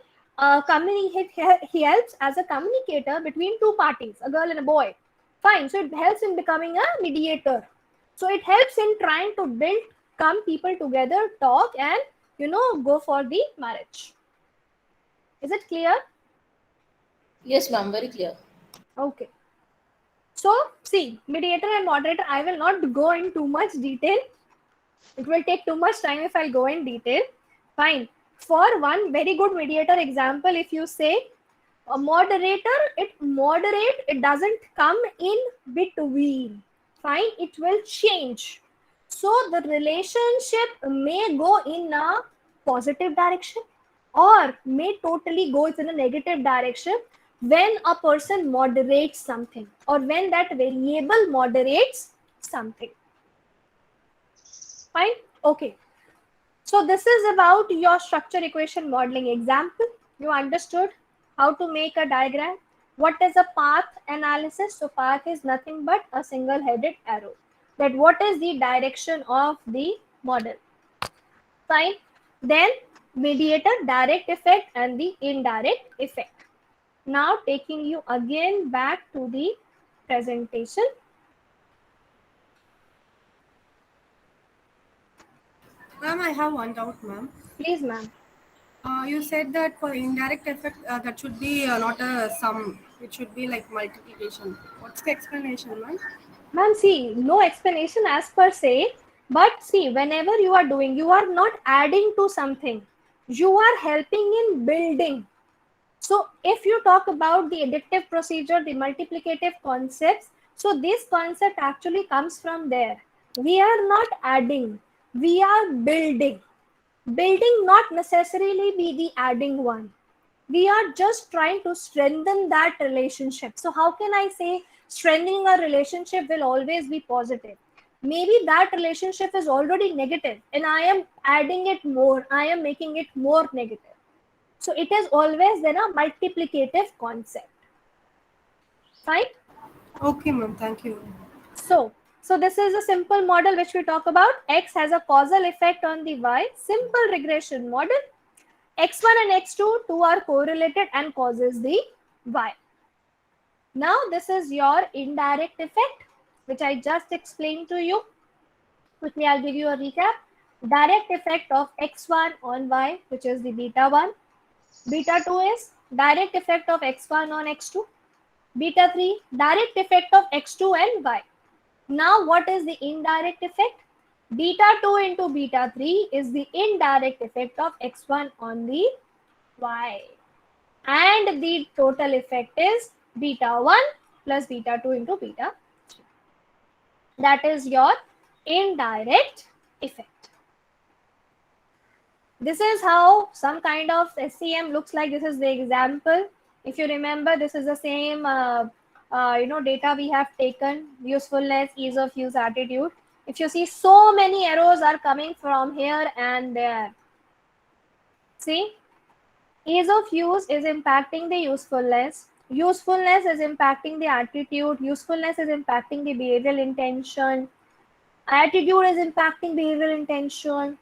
helps as a communicator between two parties, a girl and a boy. Fine. So it helps in becoming a mediator. So it helps in trying to come people together, talk, and go for the marriage. Is it clear? Yes, ma'am. Very clear. Okay. So see, mediator and moderator, I will not go in too much detail. It will take too much time if I'll go in detail. Fine. For one very good mediator example, if you say a moderator, it doesn't come in between. Fine, it will change. So the relationship may go in a positive direction or may totally go in a negative direction when a person moderates something or when that variable moderates something. Fine. Okay. So this is about your structure equation modeling example. You understood how to make a diagram. What is a path analysis? So path is nothing but a single-headed arrow. That what is the direction of the model. Fine. Then mediator, direct effect, and the indirect effect. Now taking you again back to the presentation. Ma'am, I have one doubt, ma'am. Please, ma'am. You said that for indirect effect, that should be not a sum. It should be like multiplication. What's the explanation, ma'am? Ma'am, see, no explanation as per se, but see, whenever you are doing, you are not adding to something. You are helping in building. So if you talk about the additive procedure, the multiplicative concepts, so this concept actually comes from there. We are not adding, we are building. Building not necessarily be the adding one. We are just trying to strengthen that relationship. So how can I say strengthening a relationship will always be positive? Maybe that relationship is already negative and I am adding it more. I am making it more negative. So it is always then a multiplicative concept. Fine? Okay, ma'am. Thank you. So this is a simple model which we talk about. X has a causal effect on the Y. Simple regression model. X1 and X2, two are correlated and causes the Y. Now this is your indirect effect, which I just explained to you. Quickly, I'll give you a recap. Direct effect of X1 on Y, which is the beta 1. Beta 2 is direct effect of X1 on X2. Beta 3, direct effect of X2 and Y. Now what is the indirect effect? Beta 2 into beta 3 is the indirect effect of X1 on the Y. And the total effect is beta 1 plus beta 2 into beta 3. That is your indirect effect. This is how some kind of SCM looks like. This is the example. If you remember, this is the same data we have taken: usefulness, ease of use, attitude. If you see, so many arrows are coming from here and there. See, ease of use is impacting the usefulness. Usefulness is impacting the attitude. Usefulness is impacting the behavioral intention. Attitude is impacting behavioral intention.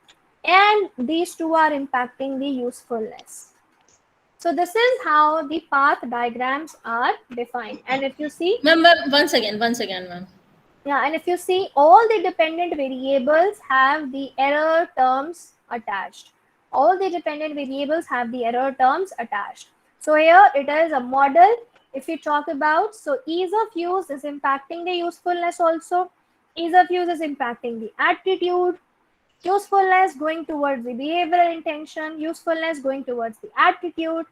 And these two are impacting the usefulness. So this is how the path diagrams are defined. And if you see, Ma'am, once again, ma'am. yeah, and if you see, all the dependent variables have the error terms attached. All the dependent variables have the error terms attached. So here it is a model. If you talk about, so ease of use is impacting the usefulness also. Ease of use is impacting the attitude. Usefulness going towards the behavioral intention, usefulness going towards the attitude.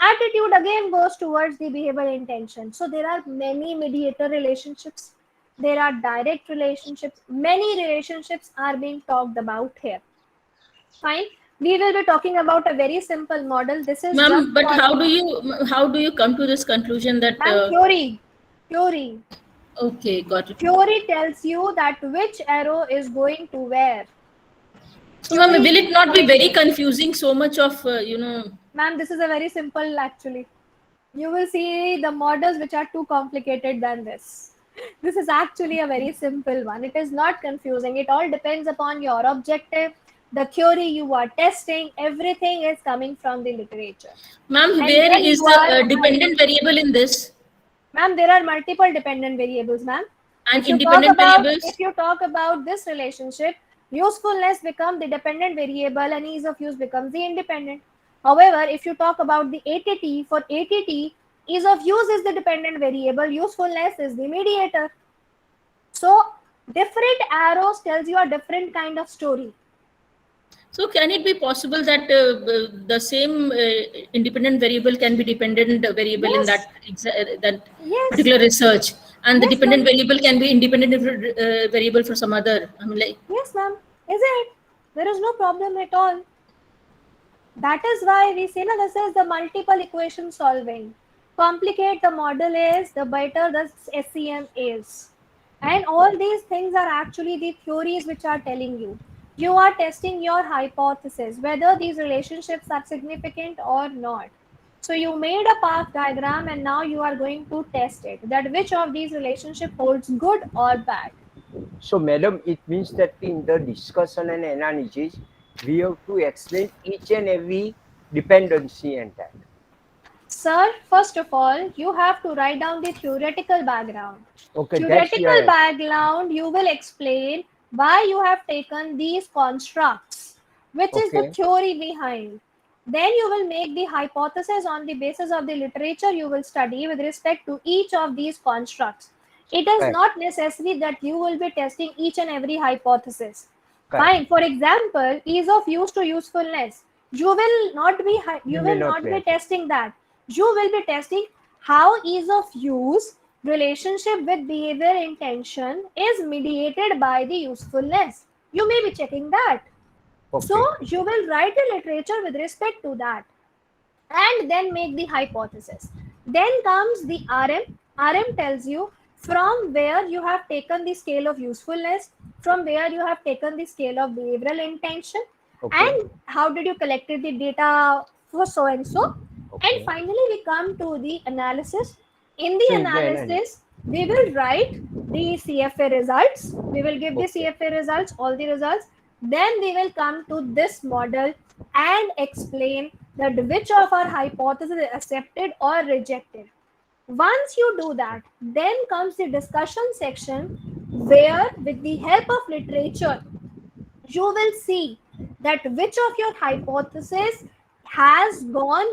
Attitude again goes towards the behavioral intention. So there are many mediator relationships. There are direct relationships. Many relationships are being talked about here. Fine. We will be talking about a very simple model. This is Ma'am, just but for- how do you come to this conclusion that Ma'am, theory. okay, got it. Theory tells you that which arrow is going to where. So ma'am, will it not be very confusing, so much of Ma'am, this is a very simple actually. You will see the models which are too complicated than this. This is actually a very simple one. It is not confusing. It all depends upon your objective, the theory you are testing. Everything is coming from the literature. Ma'am, And where then is you are- the dependent variable in this? Ma'am, there are multiple dependent variables, ma'am. And If you independent variables? If you talk about this relationship, usefulness becomes the dependent variable and ease of use becomes the independent. However, if you talk about the ATT, for ATT, ease of use is the dependent variable, usefulness is the mediator. So different arrows tells you a different kind of story. So can it be possible that the same independent variable can be dependent variable in Yes. that Yes. particular research, and the Yes, dependent ma'am. variable can be independent variable for some other? I mean, like, Yes, ma'am. Is it? There is no problem at all. That is why we say this is the multiple equation solving. Complicate the model is, the better the SEM is. And all these things are actually the theories which are telling you. You are testing your hypothesis, whether these relationships are significant or not. So you made a path diagram and now you are going to test it, that which of these relationship holds good or bad. So, madam, it means that in the discussion and analysis, we have to explain each and every dependency and that. Sir, first of all, you have to write down the theoretical background. Okay, that's Theoretical your background, you will explain why you have taken these constructs, which is the Okay. theory behind. Then you will make the hypothesis on the basis of the literature you will study with respect to each of these constructs. It is Right. not necessary that you will be testing each and every hypothesis. Correct. Fine. For example, ease of use to usefulness. You will not be You will not be test. testing that. You will be testing how ease of use relationship with behavior intention is mediated by the usefulness. You may be checking that. Okay. So you will write the literature with respect to that and then make the hypothesis. Then comes the RM. RM tells you from where you have taken the scale of usefulness, from where you have taken the scale of behavioral intention, Okay. and how did you collected the data for so and so. Okay. And finally, we come to the analysis. In the So in the analysis, we will write the CFA results. We will give the Okay. CFA results, all the results. Then we will come to this model and explain that which of our hypothesis is accepted or rejected. Once you do that, then comes the discussion section where, with the help of literature, you will see that which of your hypothesis has gone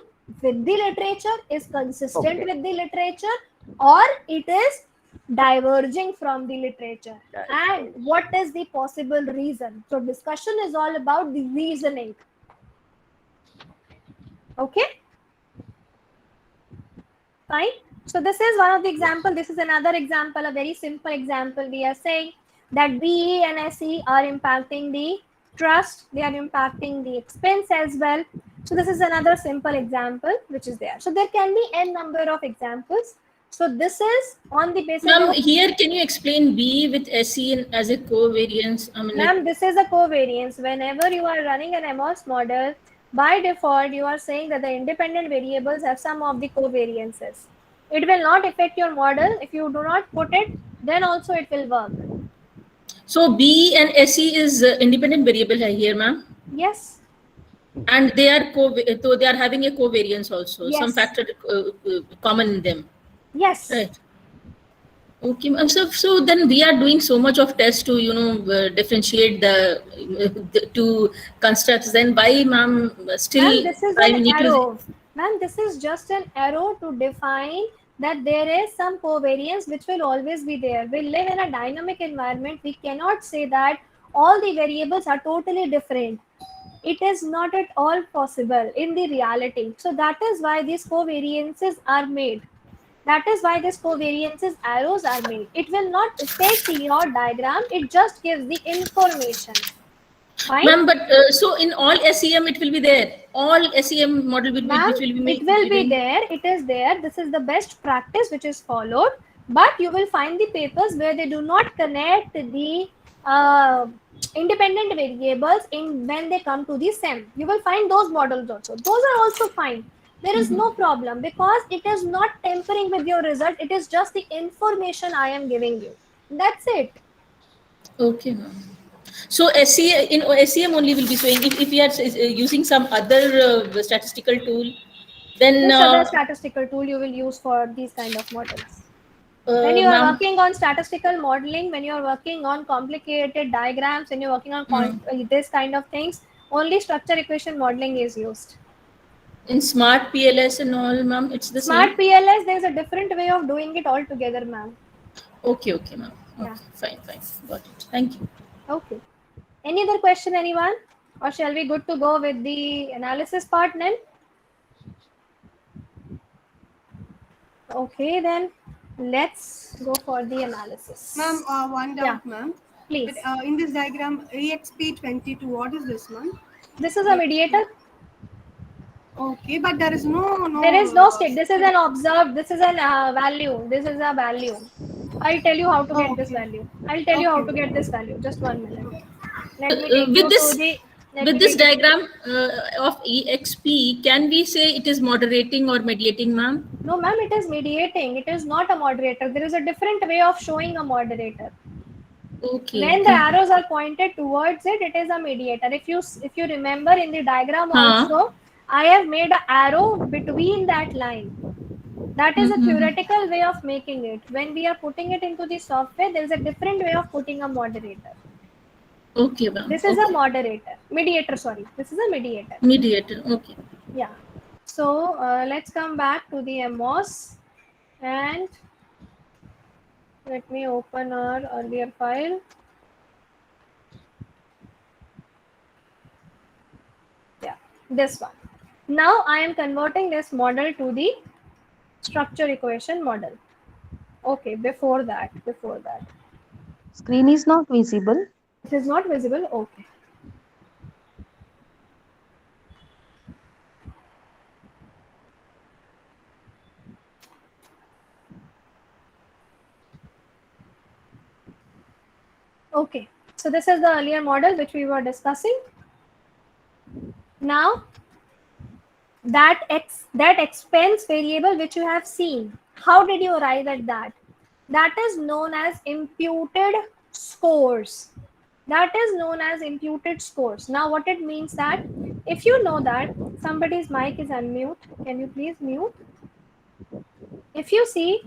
with the literature, is consistent Okay. with the literature, or it is diverging from the literature, and what is the possible reason. So discussion is all about the reasoning. Okay, fine. So this is one of the example. This is another example, a very simple example. We are saying that BE and SE are impacting the trust, they are impacting the expense as well. So this is another simple example which is there. So there can be n number of examples. So this is on the basis ma'am, of, here can you explain B with SE as a covariance? I mean, like, ma'am, this is a covariance. Whenever you are running an MOS model, by default, you are saying that the independent variables have some of the covariances. It will not affect your model. If you do not put it, then also it will work. so B and SE is independent variable here, ma'am, Yes. and they are so they are having a covariance also. Some Yes. factor common in them. Yes. Right. Okay, ma'am. So then we are doing so much of tests to differentiate the two constructs. Then why, ma'am, still Ma'am, this is why we an need to? arrow. Ma'am, this is just an arrow to define that there is some covariance which will always be there. We live in a dynamic environment. We cannot say that all the variables are totally different. It is not at all possible in the reality. So that is why these covariances are made. That is why these covariances arrows are made. It will not affect your diagram. It just gives the information. Fine. Ma'am, but so in all SEM it will be there. All SEM model will be, Ma'am, which will be made. it will be there. It is there. This is the best practice which is followed. But you will find the papers where they do not connect the independent variables in when they come to the SEM. You will find those models also. Those are also fine. There is no problem because it is not tampering with your result. It is just the information I am giving you. That's it. Okay, ma'am. So in SEM only will be showing. If we are using some other statistical tool, then This other statistical tool you will use for these kind of models. When you are ma'am, working on statistical modeling, when you are working on complicated diagrams, when you're working on this kind of things, only structure equation modeling is used. in smart PLS and all, ma'am, it's the Smart same. PLS, there's a different way of doing it altogether, ma'am. Okay, ma'am. Okay, Yeah. fine. Got it. Thank you. Okay. Any other question, anyone? Or shall we good to go with the analysis part then? Okay, then let's go for the analysis. Ma'am, one doubt, ma'am. Please. But, in this diagram, EXP22, what is this, ma'am? This is a mediator. Okay, but there is no. There is no state. This is an observed. This is a value. This is a value. I'll tell you how to get this value. I'll tell you how to get this value. Just 1 minute. Let me take you to the. With this diagram of EXP, can we say it is moderating or mediating, ma'am? No, ma'am, it is mediating. It is not a moderator. There is a different way of showing a moderator. Okay. When the arrows are pointed towards it, it is a mediator. If you remember in the diagram also, I have made an arrow between that line. That is a theoretical way of making it. When we are putting it into the software, there is a different way of putting a moderator. Okay, ma'am. This is a moderator. Mediator, sorry. This is a mediator. Mediator, okay. Yeah. So let's come back to the MOS and let me open our earlier file. Yeah, this one. Now I am converting this model to the structure equation model. Okay, before that. Screen is not visible. It is not visible. Okay. Okay, so this is the earlier model which we were discussing. Now, that expense variable which you have seen, how did you arrive at that? That is known as imputed scores. That is known as imputed scores. Now, what it means that if you know that somebody's mic is unmute, can you please mute? If you see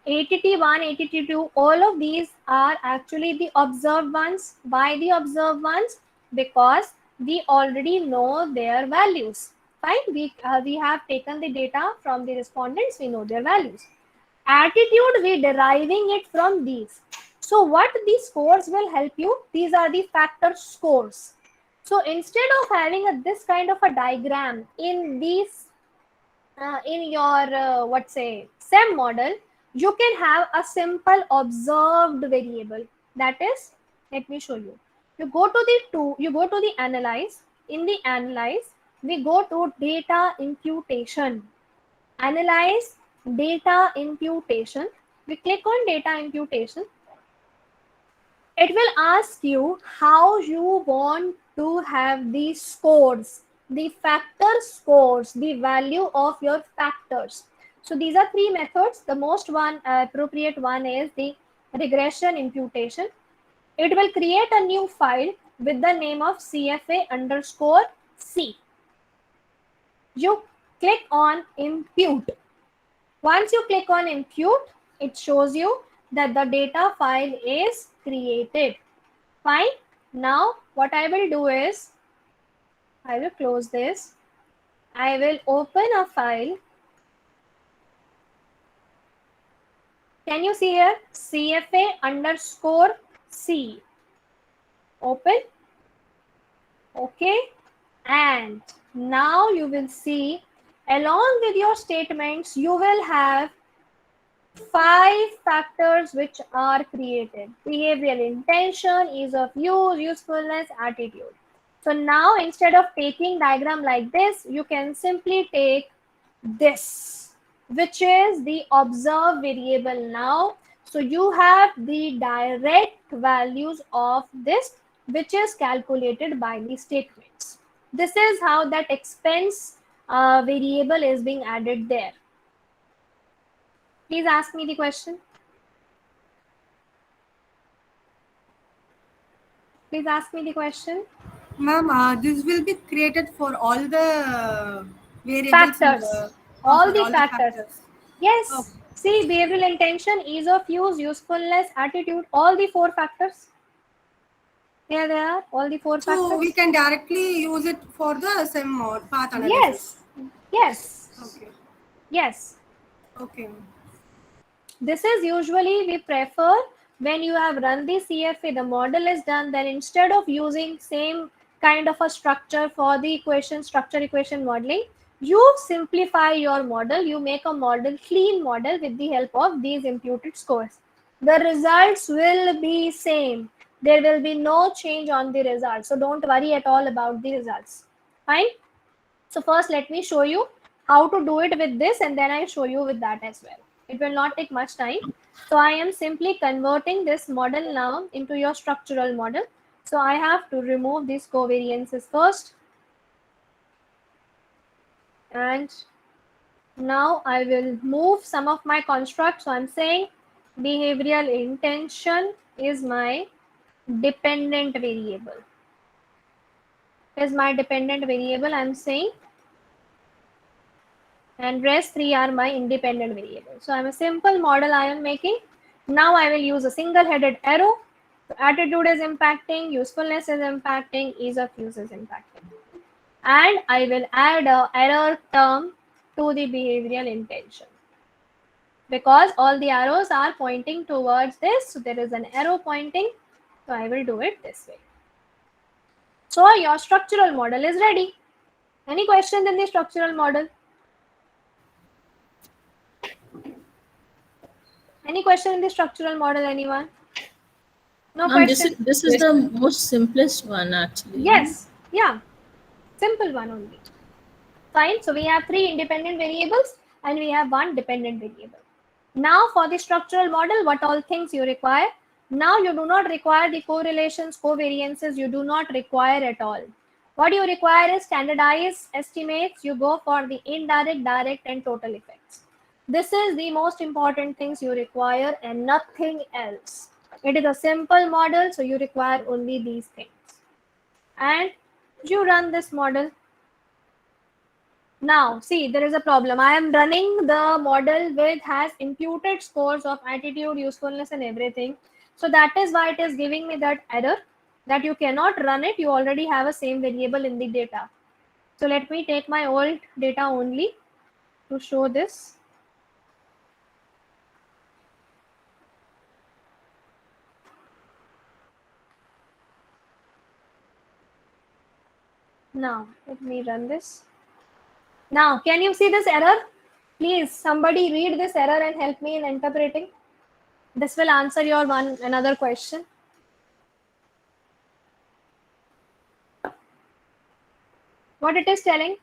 ATT1, ATT2, all of these are actually the observed ones. Why the observed ones? Because we already know their values. Fine, we have taken the data from the respondents, we know their values. Attitude, we deriving it from these. So what these scores will help you? These are the factor scores. So instead of having this kind of a diagram in these in your SEM model, you can have a simple observed variable. That is, let me show you. You go to the analyze. In the analyze, we go to data imputation. Analyze data imputation. We click on data imputation. It will ask you how you want to have these scores, the factor scores, the value of your factors. So these are three methods. The most appropriate one is the regression imputation. It will create a new file with the name of CFA_C. You click on impute. Once you click on impute, it shows you that the data file is created. Fine. Now what I will do is, I will close this. I will open a file. Can you see here? CFA_C. Open. Okay. And now you will see, along with your statements, you will have 5 factors which are created: behavioral intention, ease of use, usefulness, attitude. So now instead of taking diagram like this, you can simply take this, which is the observe variable now. So you have the direct values of this, which is calculated by the statements. This is how that expense variable is being added there. Please ask me the question. Please ask me the question. Ma'am, this will be created for all the variables. Factors. All the factors. Yes. Okay. See, behavioral intention, ease of use, usefulness, attitude, all the 4 factors. Here they are, all the 4 So factors. we can directly use it for the SEM or path Yes. analysis. Yes. Okay. Yes. Okay. This is usually we prefer when you have run the CFA, the model is done, then instead of using same kind of a structure for the equation, structure equation modeling, you simplify your model, you make a model, clean model with the help of these imputed scores. The results will be same. There will be no change on the results. So don't worry at all about the results. Fine. So first let me show you how to do it with this, and then I show you with that as well. It will not take much time. So I am simply converting this model now into your structural model. So I have to remove these covariances first. And now I will move some of my constructs. So I'm saying behavioral intention is my dependent variable. Is my dependent variable, I'm saying, and rest 3 are my independent variables. So I'm a simple model I am making. Now I will use a single headed arrow. So attitude is impacting, usefulness is impacting, ease of use is impacting. And I will add a error term to the behavioral intention, because all the arrows are pointing towards this. So there is an arrow pointing. So I will do it this way. So your structural model is ready. Any questions in the structural model? Any question in the structural model, anyone? No question? This is the most simplest one actually. Yes. Yeah. Simple one only. Fine. So we have 3 independent variables and we have 1 dependent variable. Now for the structural model, what all things you require? Now you do not require the correlations, covariances. You do not require at all. What you require is standardized estimates. You go for the indirect, direct and total effects. This is the most important things you require and nothing else. It is a simple model, so you require only these things. And you run this model. Now, see, there is a problem. I am running the model which has imputed scores of attitude, usefulness and everything. So that is why it is giving me that error that you cannot run it. You already have a same variable in the data. So let me take my old data only to show this. Now, let me run this. Now, can you see this error? Please, somebody read this error and help me in interpreting. This will answer your another question. What it is telling?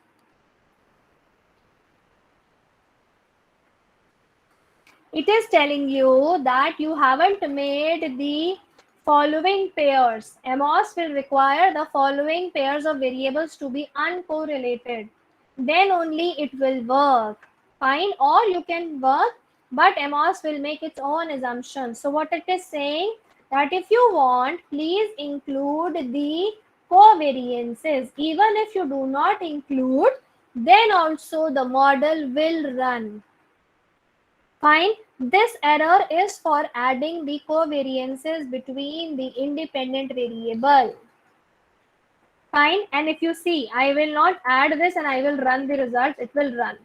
It is telling you that you haven't made the following pairs. Amos will require the following pairs of variables to be uncorrelated. Then only it will work. Fine, or you can work, but Amos will make its own assumptions. So what it is saying, that if you want, please include the covariances. Even if you do not include, then also the model will run. Fine. This error is for adding the covariances between the independent variable. Fine. And if you see, I will not add this and I will run the results. It will run.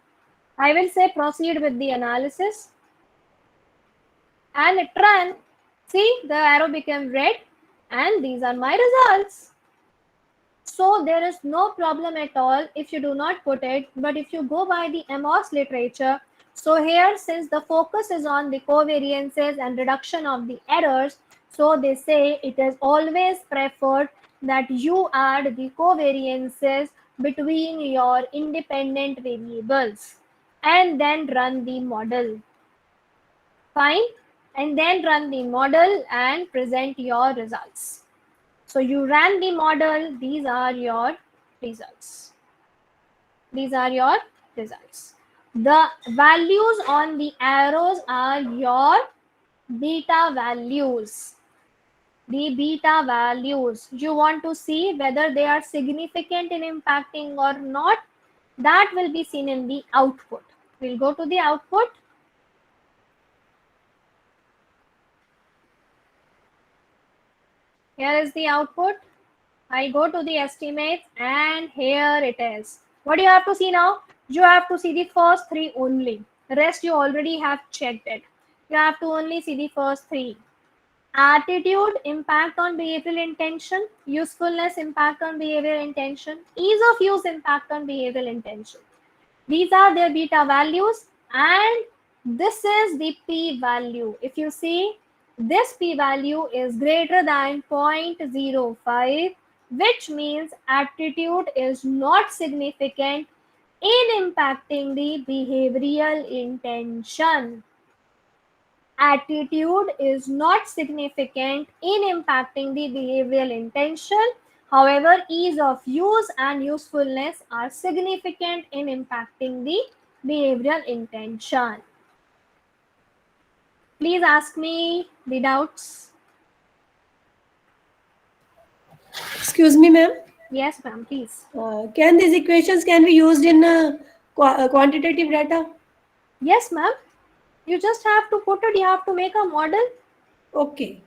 I will say proceed with the analysis. And it ran. See, the arrow became red. and these are my results. So there is no problem at all if you do not put it, but if you go by the Amos literature, so here since the focus is on the covariances and reduction of the errors, so they say it is always preferred that you add the covariances between your independent variables and then run the model. Fine, and then run the model and present your results. So you ran the model, these are your results. These are your results. The values on the arrows are your beta values. The beta values. You want to see whether they are significant in impacting or not. That will be seen in the output. We'll go to the output. Here is the output. I go to the estimates and here it is. What do you have to see now? You have to see the first three only. The rest you already have checked it. You have to only see the first three. Attitude, impact on behavioral intention. Usefulness, impact on behavioral intention. Ease of use, impact on behavioral intention. These are their beta values and this is the p-value. If you see, this p-value is greater than 0.05, which means attitude is not significant in impacting the behavioral intention. Attitude is not significant in impacting the behavioral intention. However, ease of use and usefulness are significant in impacting the behavioral intention. Please ask me the doubts. Excuse me, ma'am. Yes, ma'am, please. Can these equations can be used in quantitative data? Yes, ma'am. You just have to put it, you have to make a model. Okay.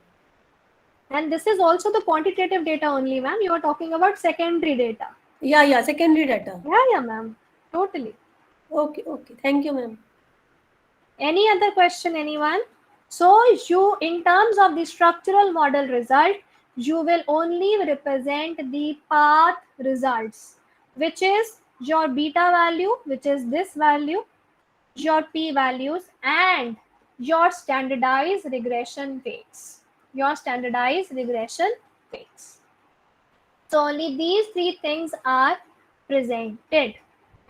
And this is also the quantitative data only, ma'am. You are talking about secondary data. Yeah, secondary data. Yeah, ma'am. Totally. Okay. Thank you, ma'am. Any other question, anyone? So you, in terms of the structural model result, you will only represent the path results, which is your beta value, which is this value, your p values, and your standardized regression weights. Your standardized regression weights. So only these three things are presented,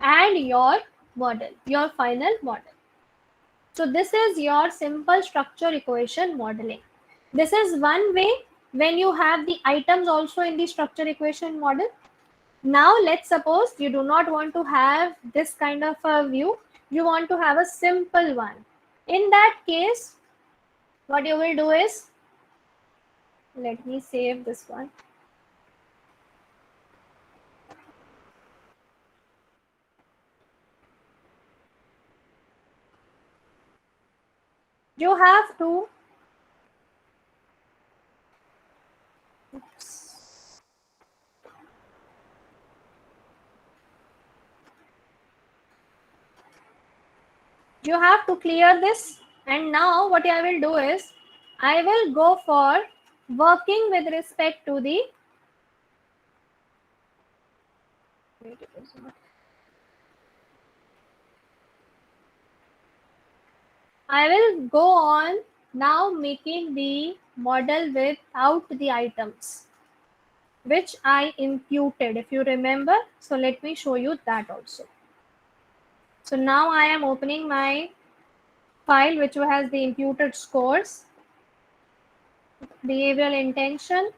and your model, your final model. So this is your simple structure equation modeling. This is one way when you have the items also in the structure equation model. Now let's suppose you do not want to have this kind of a view. You want to have a simple one. In that case, what you will do is, let me save this one. You have to clear this, and now what I will do is I will go for working with respect to the I will go on now making the model without the items which I imputed, if you remember. So let me show you that also. So now I am opening my file which has the imputed scores, behavioral intention,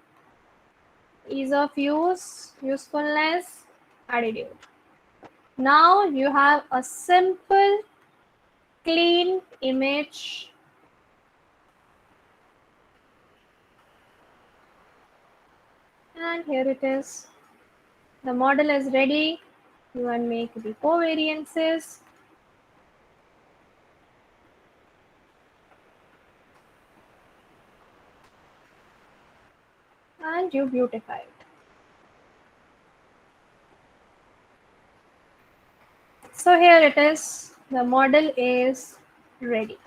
ease of use, usefulness, attitude. Now you have a simple, clean image. And here it is. The model is ready. You can make the covariances. And you beautify it. So here it is. The model is ready.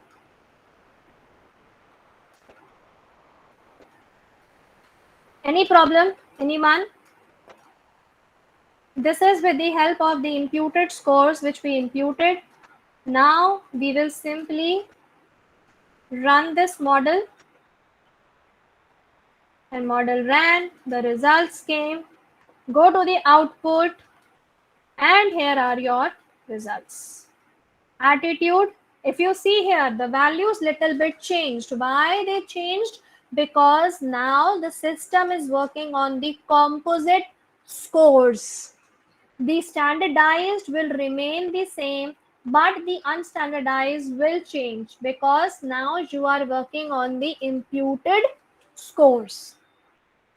Any problem? Anyone? This is with the help of the imputed scores which we imputed. Now we will simply run this model, and model ran, the results came. Go to the output, and here are your results. Attitude, if you see here, the values little bit changed. Why they changed? Because now the system is working on the composite scores. The standardized will remain the same, but the unstandardized will change because now you are working on the imputed scores.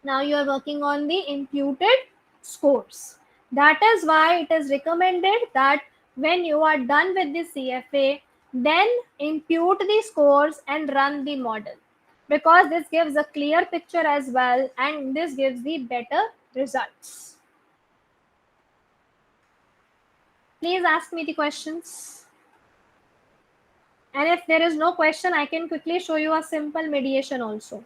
Now you are working on the imputed scores. That is why it is recommended that when you are done with the CFA, then impute the scores and run the model, because this gives a clear picture as well, and this gives the better results. Please ask me the questions. And if there is no question, I can quickly show you a simple mediation also.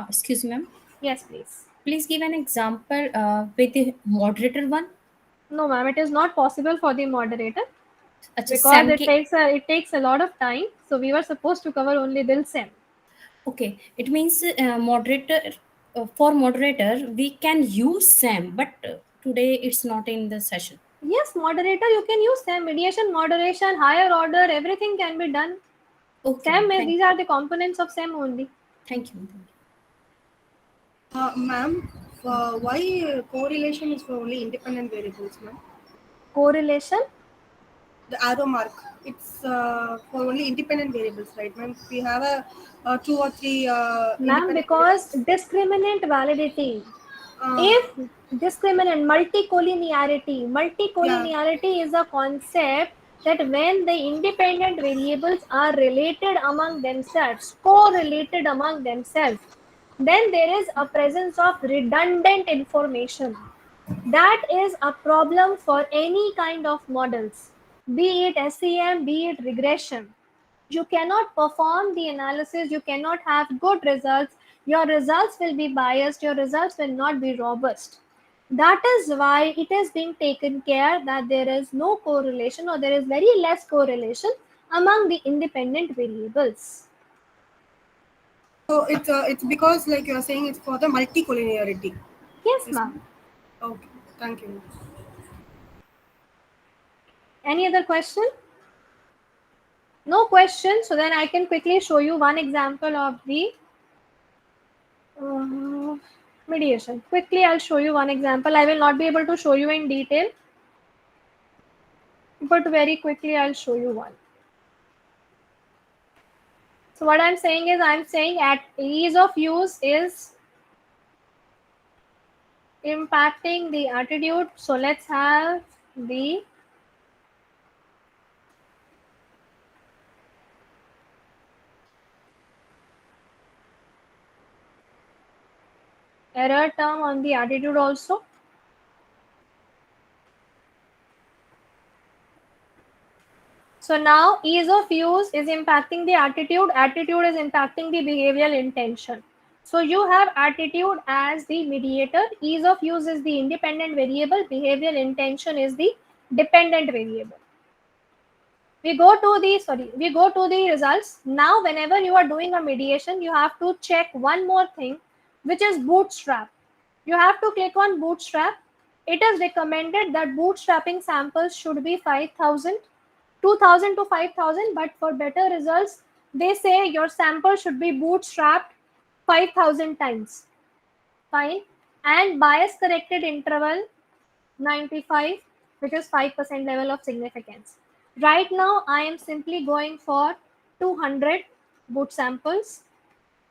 Excuse me, ma'am. Yes, please. Please give an example with the moderator one. No, ma'am, it is not possible for the moderator Acha, because SAM it ki- takes a lot of time. So we were supposed to cover only till SEM. Okay, it means moderator for moderator we can use SAM, but today it's not in the session. Yes, moderator, you can use SEM, mediation, moderation, higher order, everything can be done. Okay, SEM, thank these are the components of SEM only. Thank you. Ma'am, why correlation is for only independent variables, ma'am? Correlation? The arrow mark, it's for only independent variables, right, ma'am? We have a 2 or 3 Ma'am, independent because variables. discriminant validity. Uh, If discriminant multicollinearity yeah. is a concept that when the independent variables are related among themselves, correlated among themselves, then there is a presence of redundant information. That is a problem for any kind of models, be it SEM, be it regression. You cannot perform the analysis, you cannot have good results, your results will be biased, your results will not be robust. That is why it is being taken care that there is no correlation, or there is very less correlation among the independent variables. So it's because, like you're saying, it's for the multicollinearity. Yes, Yes, ma'am. ma'am. Okay, thank you. Any other question? No question. So then I can quickly show you one example of the mediation. Quickly, I'll show you one example. I will not be able to show you in detail, but very quickly I'll show you one. So what I'm saying is, I'm saying at ease of use is impacting the attitude. So let's have the error term on the attitude also. So now ease of use is impacting the attitude. Attitude is impacting the behavioral intention. So you have attitude as the mediator. Ease of use is the independent variable. Behavioral intention is the dependent variable. We go to the results. Now, whenever you are doing a mediation, you have to check one more thing, which is bootstrap. You have to click on bootstrap. It is recommended that bootstrapping samples should be 5,000, 2,000 to 5,000, but for better results, they say your sample should be bootstrapped 5,000 times. Fine. And bias corrected interval 95, which is 5% level of significance. Right now, I am simply going for 200 boot samples,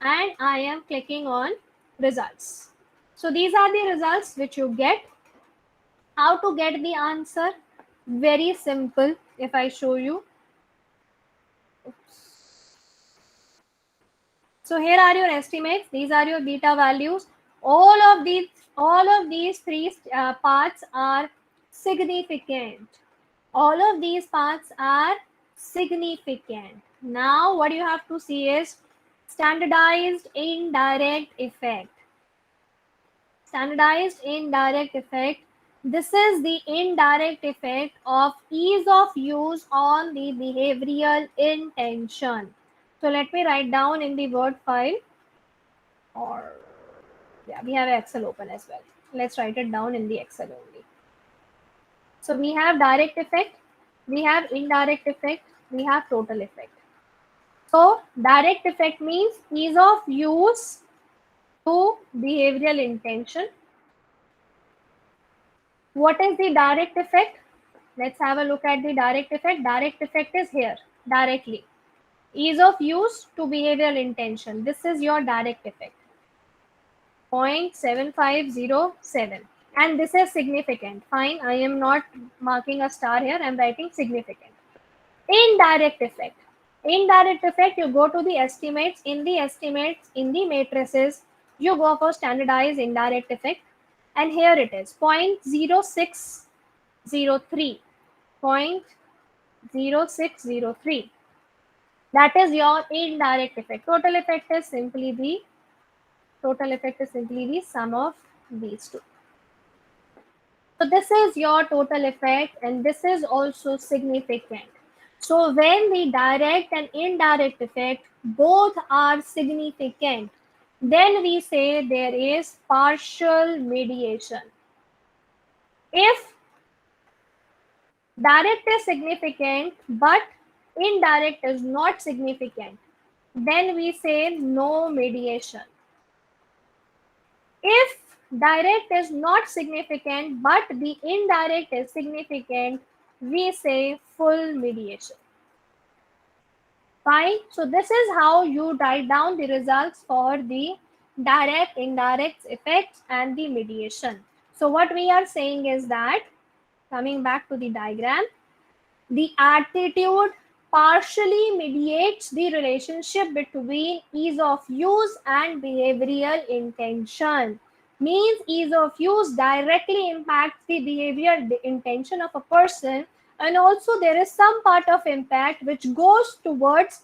and I am clicking on results. So these are the results which you get. How to get the answer? Very simple. If I show you. So here are your estimates. These are your beta values. All of these three parts are significant. All of these parts are significant. Now what you have to see is standardized indirect effect. standardized indirect effect. This is the indirect effect of ease of use on the behavioral intention. So let me write down in the Word file, or yeah, we have Excel open as well. Let's write it down in the Excel only. So we have direct effect, we have indirect effect, we have total effect. So direct effect means ease of use to behavioral intention. What is the direct effect? Let's have a look at the direct effect. Direct effect is here, directly. Ease of use to behavioral intention. This is your direct effect. 0.7507. And this is significant. Fine, I am not marking a star here. I am writing significant. Indirect effect. Indirect effect, you go to the estimates. In the estimates, in the matrices, you go for standardized indirect effect. And here it is, 0.0603. 0.0603. That is your indirect effect. Total effect is simply the sum of these two. So this is your total effect, and this is also significant. So when the direct and indirect effect both are significant, then we say there is partial mediation. If direct is significant but indirect is not significant, then we say no mediation. If direct is not significant but the indirect is significant, we say full mediation. Fine. So this is how you write down the results for the direct, indirect effects and the mediation. So what we are saying is that, coming back to the diagram, the attitude partially mediates the relationship between ease of use and behavioral intention. Means ease of use directly impacts the behavioral intention of a person, and also there is some part of impact which goes towards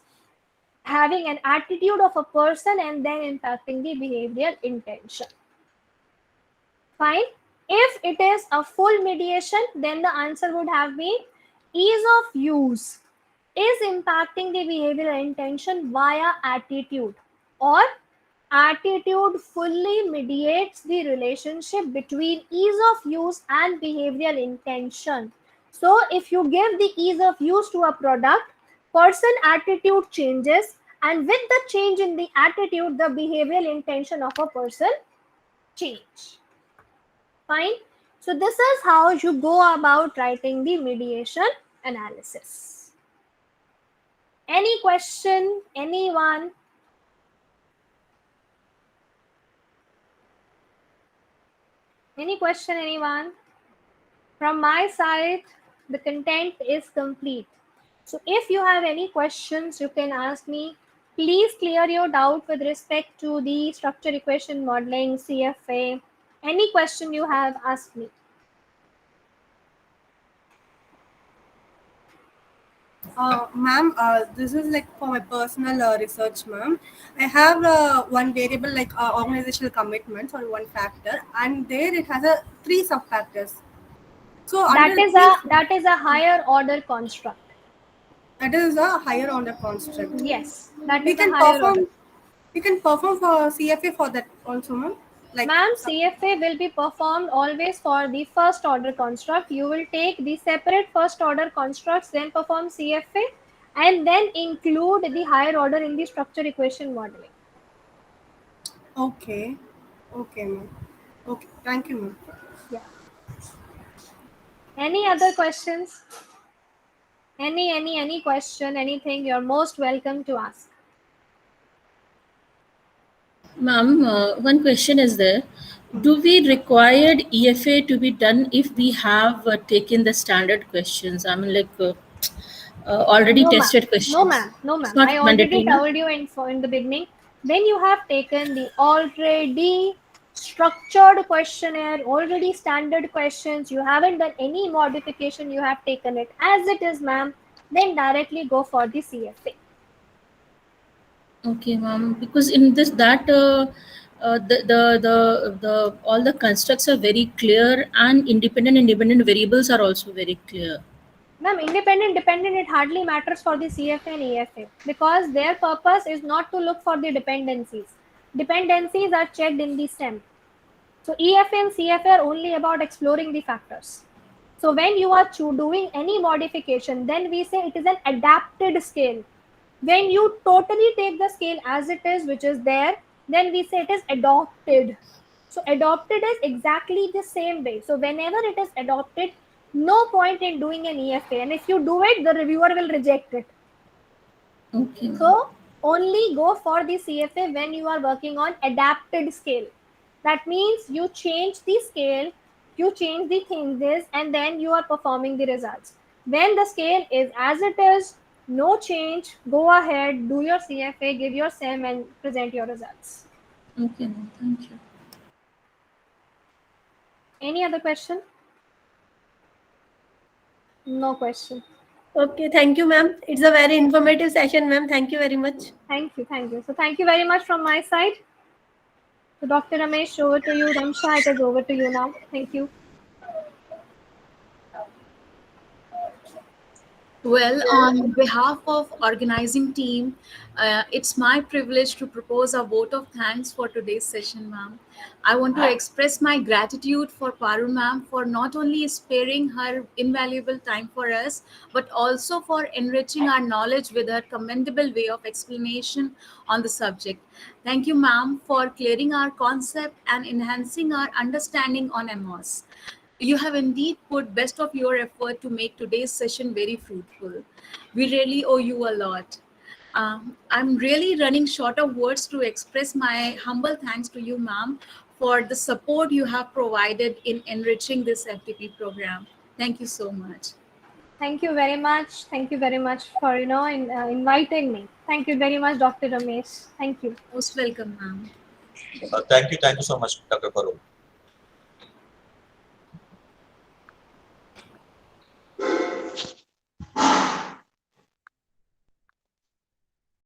having an attitude of a person and then impacting the behavioral intention. Fine. If it is a full mediation, then the answer would have been ease of use is impacting the behavioral intention via attitude, or attitude fully mediates the relationship between ease of use and behavioral intention. So if you give the ease of use to a product, person attitude changes, and with the change in the attitude, the behavioral intention of a person change. Fine. So this is how you go about writing the mediation analysis. Any question? Anyone? Any question, anyone? From my side, the content is complete. So if you have any questions, you can ask me. Please clear your doubt with respect to the structure equation modeling, CFA. Any question you have, ask me. Ma'am, this is like for my personal research, ma'am. I have one variable like organizational commitments or one factor, and there it has a 3 sub-factors. So That is a higher order construct. That is a higher order construct. Yes, that We is can a higher perform. order. We can perform for CFA for that also, ma'am. Like, Ma'am, CFA will be performed always for the first order construct. You will take the separate first order constructs, then perform CFA, and then include the higher order in the structure equation modeling. okay, ma'am. Okay, thank you, ma'am. Yeah. Any other questions? Any question, anything, you're most welcome to ask. Ma'am, one question is there. Do we require EFA to be done if we have taken the standard questions? I mean, like already No, tested ma'am. questions. No, ma'am. No, It's ma'am. not I already mandatory, no? told you in the beginning. When you have taken the already structured questionnaire, already standard questions, you haven't done any modification, you have taken it as it is, ma'am, then directly go for the CFA. Okay, ma'am. Because in the all the constructs are very clear, and independent variables are also very clear. Ma'am, independent, dependent, it hardly matters for the CFA and EFA because their purpose is not to look for the dependencies. Dependencies are checked in the STEM. So EFA and CFA are only about exploring the factors. So when you are doing any modification, then we say it is an adapted scale. When you totally take the scale as it is, which is there, then we say it is adopted. So adopted is exactly the same way. So whenever it is adopted, no point in doing an EFA. And if you do it, the reviewer will reject it. Okay. So only go for the CFA when you are working on adapted scale. That means you change the scale, you change the things, and then you are performing the results. When the scale is as it is, no change, go ahead, do your CFA, give your SEM and present your results. Okay, ma'am. Thank you. Any other question? No question. Okay, thank you, ma'am. It's a very informative session, ma'am. Thank you very much. Thank you, thank you. So thank you very much from my side. So Dr. Ramesh, over to you. Ramsha, it is over to you now. Thank you. Well, on behalf of organizing team, it's my privilege to propose a vote of thanks for today's session, ma'am. I want to express my gratitude for Paru ma'am for not only sparing her invaluable time for us, but also for enriching our knowledge with her commendable way of explanation on the subject. Thank you, ma'am, for clearing our concept and enhancing our understanding on MOS. You have indeed put best of your effort to make today's session very fruitful. We really owe you a lot. I'm really running short of words to express my humble thanks to you, ma'am, for the support you have provided in enriching this FTP program. Thank you so much. Thank you very much. Thank you very much for inviting me. Thank you very much, Dr. Ramesh. Thank you. Most welcome, ma'am. Thank you so much, Dr. Paru.